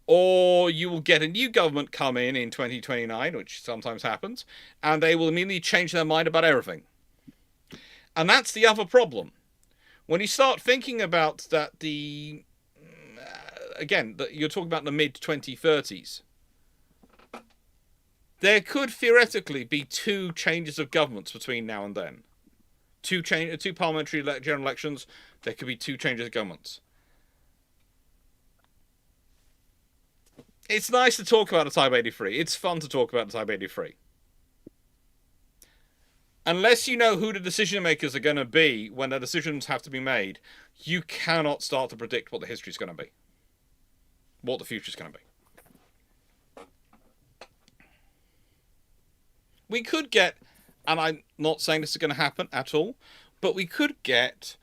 Or you will get a new government come in 2029, which sometimes happens, and they will immediately change their mind about everything. And that's the other problem. When you start thinking about that, again, you're talking about the mid-2030s. There could theoretically be 2 changes of governments between now and then. 2 parliamentary general elections, there could be 2 changes of governments. It's nice to talk about a Type 83. It's fun to talk about a Type 83. Unless you know who the decision makers are going to be when the decisions have to be made, you cannot start to predict what the history is going to be. What the future is going to be. We could get, and I'm not saying this is going to happen at all, but we could get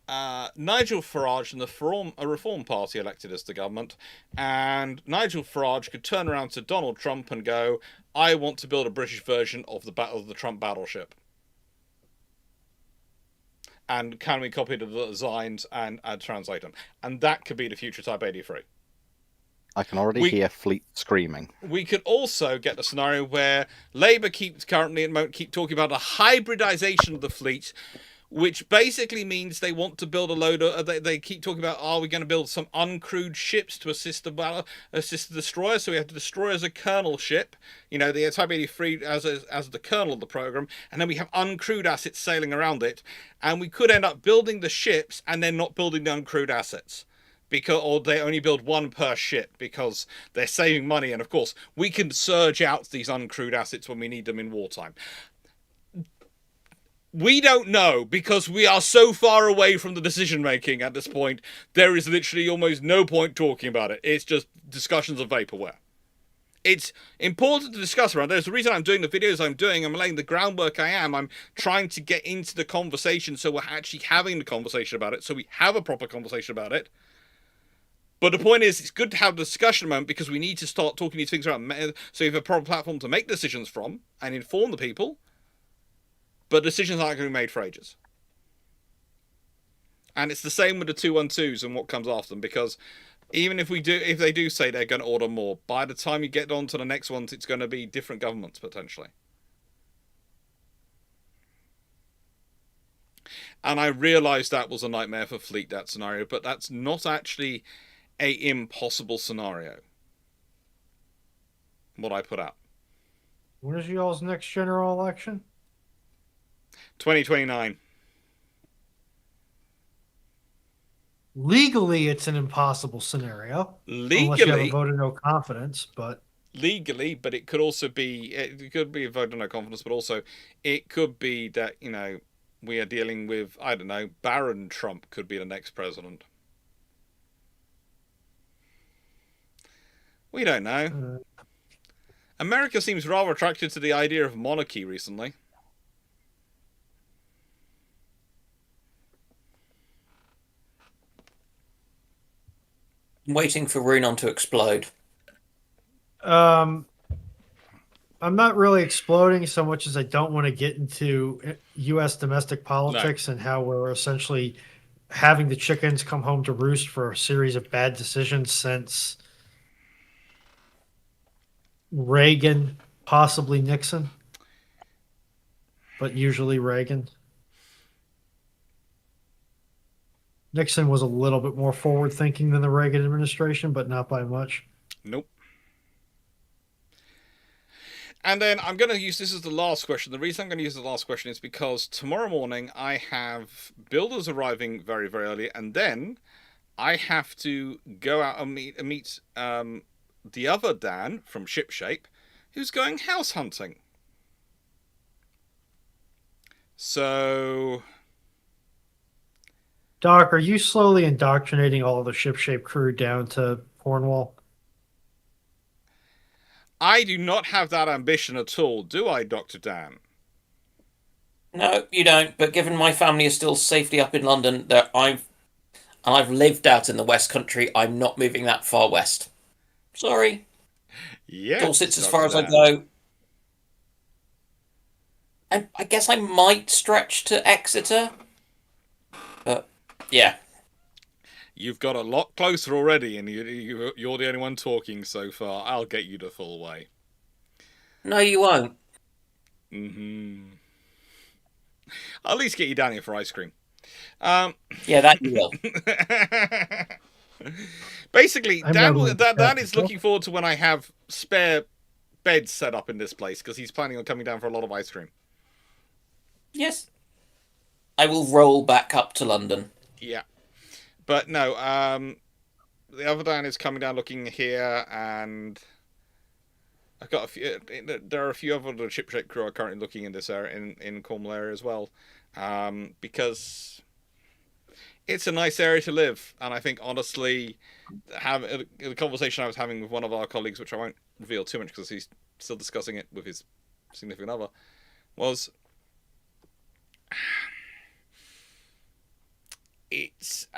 Nigel Farage and the Reform Party elected as the government, and Nigel Farage could turn around to Donald Trump and go, I want to build a British version of the Trump battleship. And can we copy the designs and translate them? And that could be the future Type 83. I can already hear Fleet screaming. We could also get the scenario where Labour keep talking about a hybridisation of the fleet, which basically means they want to build a load of. They keep talking about, are we going to build some uncrewed ships to assist the destroyer? So we have the destroyer as a kernel ship, the Type 83 as the kernel of the program, and then we have uncrewed assets sailing around it, and we could end up building the ships and then not building the uncrewed assets. Or they only build 1 per ship because they're saving money. And of course, we can surge out these uncrewed assets when we need them in wartime. We don't know because we are so far away from the decision making at this point. There is literally almost no point talking about it. It's just discussions of vaporware. It's important to discuss around. There's the reason I'm doing the videos I'm doing. I'm laying the groundwork I am. I'm trying to get into the conversation so we're actually having the conversation about it. So we have a proper conversation about it. But the point is, it's good to have a discussion moment because we need to start talking these things around. So you have a proper platform to make decisions from and inform the people. But decisions aren't going to be made for ages. And it's the same with the 212s and what comes after them, because even if they do say they're going to order more, by the time you get on to the next ones, it's going to be different governments potentially. And I realised that was a nightmare for Fleet, that scenario, but that's not actually a impossible scenario. What I put out. When is y'all's next general election? 2029. Legally, it's an impossible scenario. Unless you have a vote of no confidence, but legally, but it could also be a vote of no confidence, but also it could be that we are dealing with, I don't know, Baron Trump could be the next president. We don't know. America seems rather attracted to the idea of monarchy recently. I'm waiting for Runon to explode. I'm not really exploding so much as I don't want to get into U.S. domestic politics and how we're essentially having the chickens come home to roost for a series of bad decisions since Reagan, possibly Nixon, but usually Reagan. Nixon was a little bit more forward thinking than the Reagan administration, but not by much. Nope. And then I'm going to use this as the last question. The reason I'm going to use the last question is because tomorrow morning I have builders arriving very, very early, and then I have to go out and meet the other Dan from Shipshape, who's going house hunting. So, Doc, are you slowly indoctrinating all of the Shipshape crew down to Cornwall? I do not have that ambition at all, do I, Dr. Dan? No, you don't. But given my family is still safely up in London, that I've lived out in the West Country, I'm not moving that far west. Sorry. Yes. Dorset's as Dr. far as I Dan. go. And I guess I might stretch to Exeter. But, yeah. You've got a lot closer already, and you're the only one talking so far. I'll get you the full way. No, you won't. Mm-hmm. I'll at least get you down here for ice cream. Yeah, that you will. Basically, I'm Dan, not willing to Dan catch is it, looking forward to when I have spare beds set up in this place, because he's planning on coming down for a lot of ice cream. Yes. I will roll back up to London. Yeah. But no, the other Dan is coming down looking here, and I've got a few. There are a few other Shipshape crew are currently looking in this area, in Cornwall area as well, because it's a nice area to live. And I think honestly, the conversation I was having with one of our colleagues, which I won't reveal too much because he's still discussing it with his significant other, was it's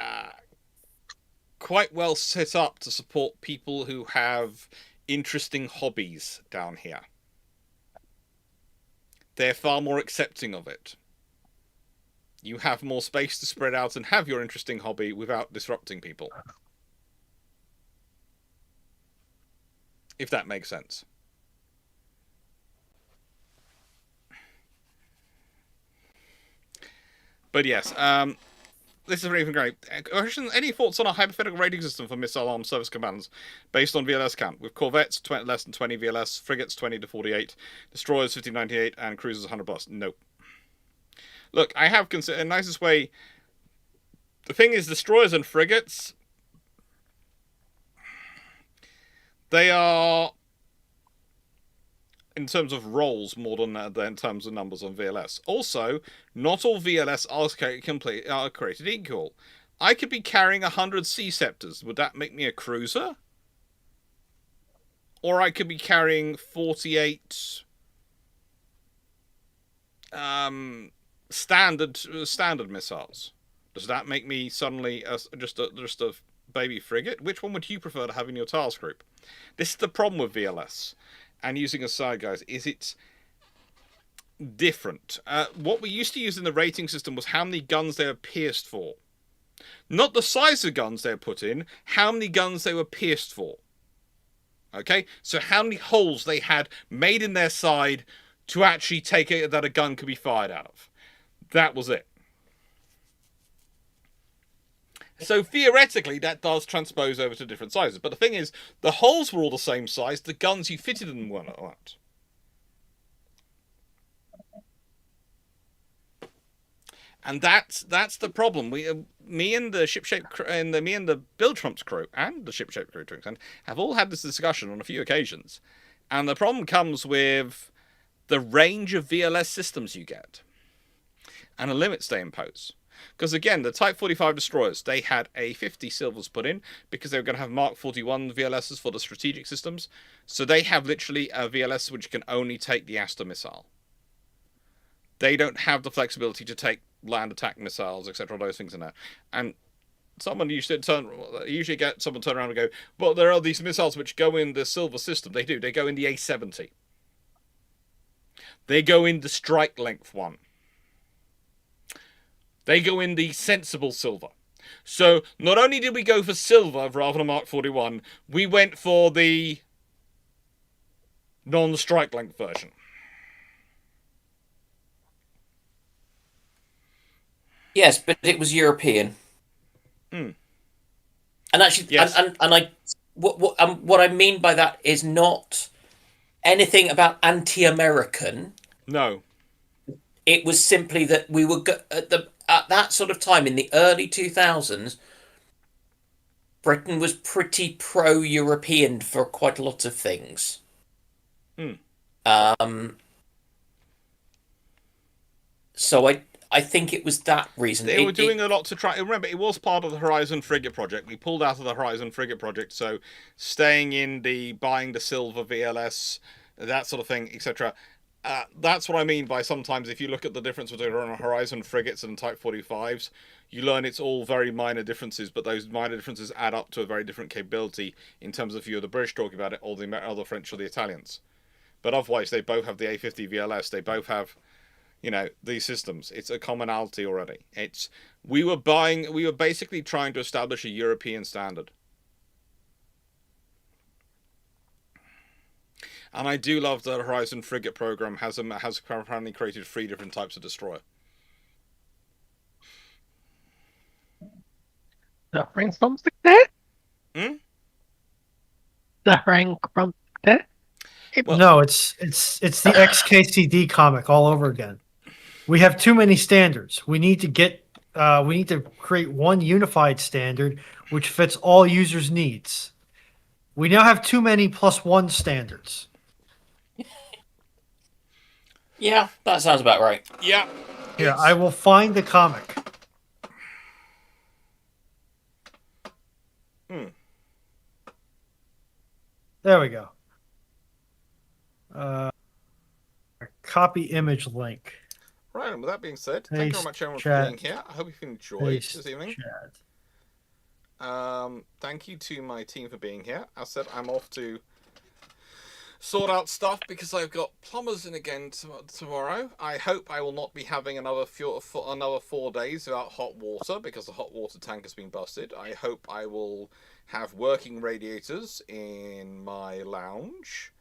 quite well set up to support people who have interesting hobbies down here. They're far more accepting of it. You have more space to spread out and have your interesting hobby without disrupting people. If that makes sense. But yes, this is really great. Any thoughts on a hypothetical rating system for missile armed service commands based on VLS count? With corvettes less than 20 VLS, frigates 20 to 48, destroyers 50 to 98, and cruisers 100 plus. Nope. Look, I have considered the nicest way. The thing is, destroyers and frigates, they are, in terms of roles, more than in terms of numbers on VLS. Also, not all VLS are created equal. I could be carrying 100 Sea Scepters. Would that make me a cruiser? Or I could be carrying 48 standard missiles. Does that make me suddenly just a baby frigate? Which one would you prefer to have in your task group? This is the problem with VLS. And using a side, guys, is it's different. What we used to use in the rating system was how many guns they were pierced for. Not the size of guns they were put in, how many guns they were pierced for. Okay? So how many holes they had made in their side to actually take it that a gun could be fired out of. That was it. So theoretically, that does transpose over to different sizes. But the thing is, the holes were all the same size. The guns you fitted them were not. And that's the problem. Me and the Shipshape and me and the Bill Trump's crew and the Shipshape crew to extent have all had this discussion on a few occasions. And the problem comes with the range of VLS systems you get and the limits they impose. Because again, the Type 45 destroyers, they had a 50 silvers put in because they were going to have Mark 41 VLSs for the strategic systems. So they have literally a VLS which can only take the Aster missile. They don't have the flexibility to take land attack missiles, etc., those things in there. And someone usually get someone turn around and go, well, there are these missiles which go in the silver system. They do. They go in the A70. They go in the strike length one. They go in the sensible silver. So not only did we go for silver rather than Mark 41, we went for the non-strike length version. Yes, but it was European. And actually, Yes. and I what I mean by that is not anything about anti-American. No. It was simply that we were at that sort of time in the early 2000s. Britain was pretty pro-European for quite a lot of things. So I think it was that reason. They were doing a lot to try. Remember, it was part of the Horizon Frigate project. We pulled out of the Horizon Frigate project, so staying in buying the silver VLS, that sort of thing, etc. That's what I mean by sometimes if you look at the difference between Horizon frigates and Type 45s, you learn it's all very minor differences, but those minor differences add up to a very different capability in terms of if you're the British talking about it, or the French or the Italians. But otherwise, they both have the A50 VLS. They both have, these systems. It's a commonality already. We were basically trying to establish a European standard. And I do love that the Horizon Frigate program has apparently created 3 different types of destroyer. Suffering from success? Hmm? Suffering from success? No, it's the XKCD comic all over again. We have too many standards. We need to create one unified standard which fits all users' needs. We now have too many +1 standards. Yeah, that sounds about right. Yeah. Here, I will find the comic. There we go. Copy image link. Right, and with that being said, thank you very much everyone Chat. for being here. I hope you've enjoyed Paste this evening. chat. Thank you to my team for being here. As I said, I'm off to sort out stuff because I've got plumbers in again tomorrow. I hope I will not be having another 4 days without hot water because the hot water tank has been busted. I hope I will have working radiators in my lounge.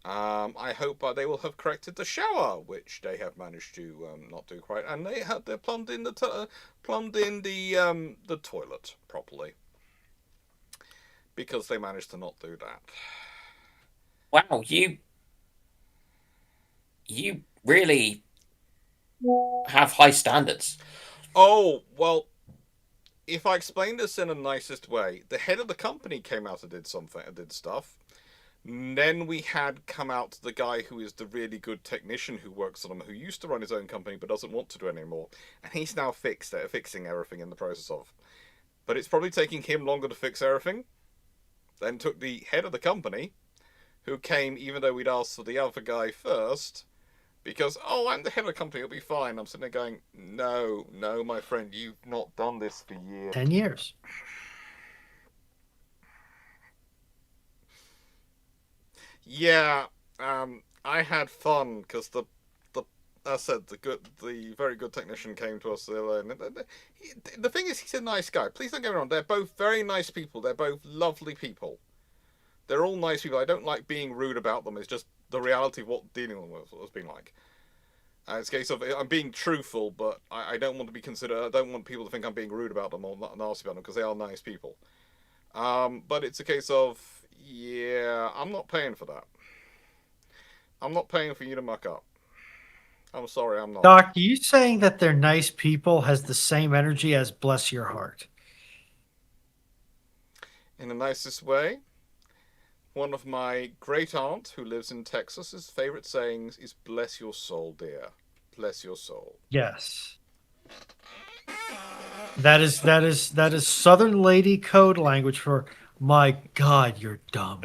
I hope they will have corrected the shower, which they have managed to not do quite, and they plumbed in the toilet properly because they managed to not do that. Wow, you really have high standards. Oh, well, if I explain this in the nicest way, the head of the company came out and did stuff. Then we had come out the guy who is the really good technician who works on them, who used to run his own company but doesn't want to do it anymore. And he's now fixing everything in the process of. But it's probably taking him longer to fix everything than took the head of the company, who came even though we'd asked for the other guy first, because, I'm the head of the company, it'll be fine. I'm sitting there going, no, my friend, you've not done this for years. 10 years. Yeah, I had fun because the very good technician came to us the other day. And the thing is, he's a nice guy. Please don't get me wrong. They're both very nice people. They're both lovely people. They're all nice people. I don't like being rude about them. It's just the reality of what dealing with has been like. It's a case of I'm being truthful, but I don't want to be considered. I don't want people to think I'm being rude about them or nasty about them because they are nice people. But it's a case of, yeah, I'm not paying for that. I'm not paying for you to muck up. I'm sorry, I'm not. Doc, you saying that they're nice people has the same energy as bless your heart? In the nicest way, one of my great aunt who lives in Texas's favorite sayings is "Bless your soul, dear. Bless your soul." Yes. That is Southern lady code language for my God, you're dumb.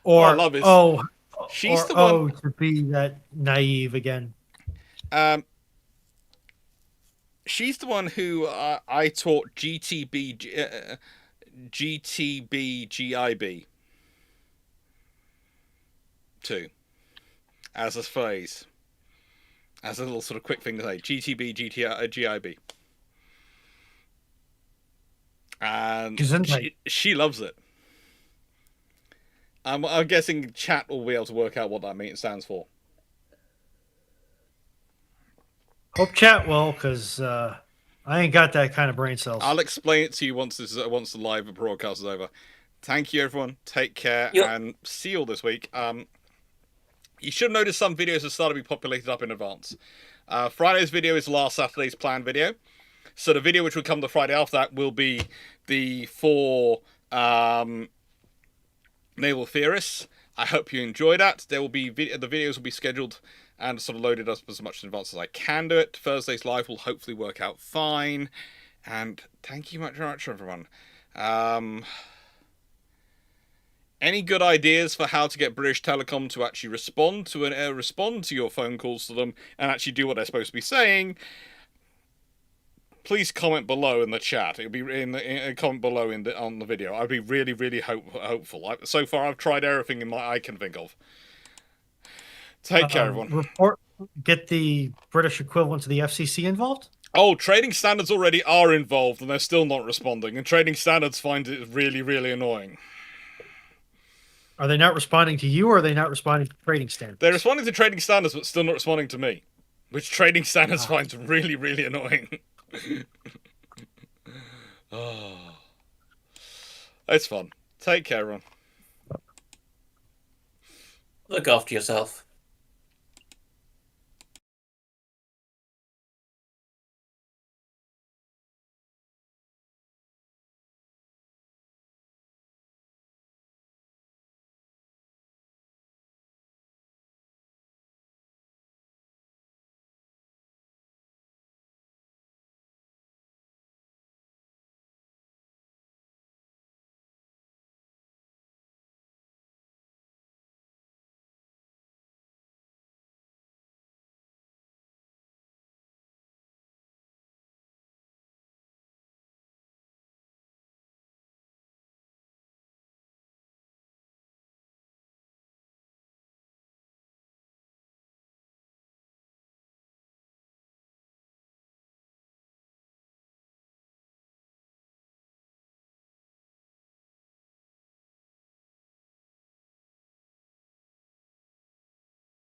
Or I love it. She's the one to be that naive again. She's the one who I taught GTB GIB to as a phrase, as a little sort of quick thing to say. GTB GIB, and she loves it. I'm guessing chat will be able to work out what that stands for. Hope chat will, because I ain't got that kind of brain cells. I'll explain it to you once the live broadcast is over. Thank you, everyone. Take care, Yep. and see you all this week. You should have noticed some videos have started to be populated up in advance. Friday's video is last Saturday's planned video. So the video which will come the Friday after that will be the 4 naval theorists. I hope you enjoy that. There will be the videos will be scheduled and sort of loaded up as much in advance as I can do it. Thursday's live will hopefully work out fine. And thank you very much, everyone. Any good ideas for how to get British Telecom to actually respond to your phone calls to them and actually do what they're supposed to be saying? Please comment below in the chat. It'll be in the comment below on the video. I'd be really, really hopeful. So far, I've tried everything I can think of. Take care, everyone. Get the British equivalent to the FCC involved? Oh, trading standards already are involved, and they're still not responding. And trading standards find it really, really annoying. Are they not responding to you, or are they not responding to trading standards? They're responding to trading standards, but still not responding to me, which trading standards finds really, really annoying. Oh, it's fun. Take care, everyone. Look after yourself.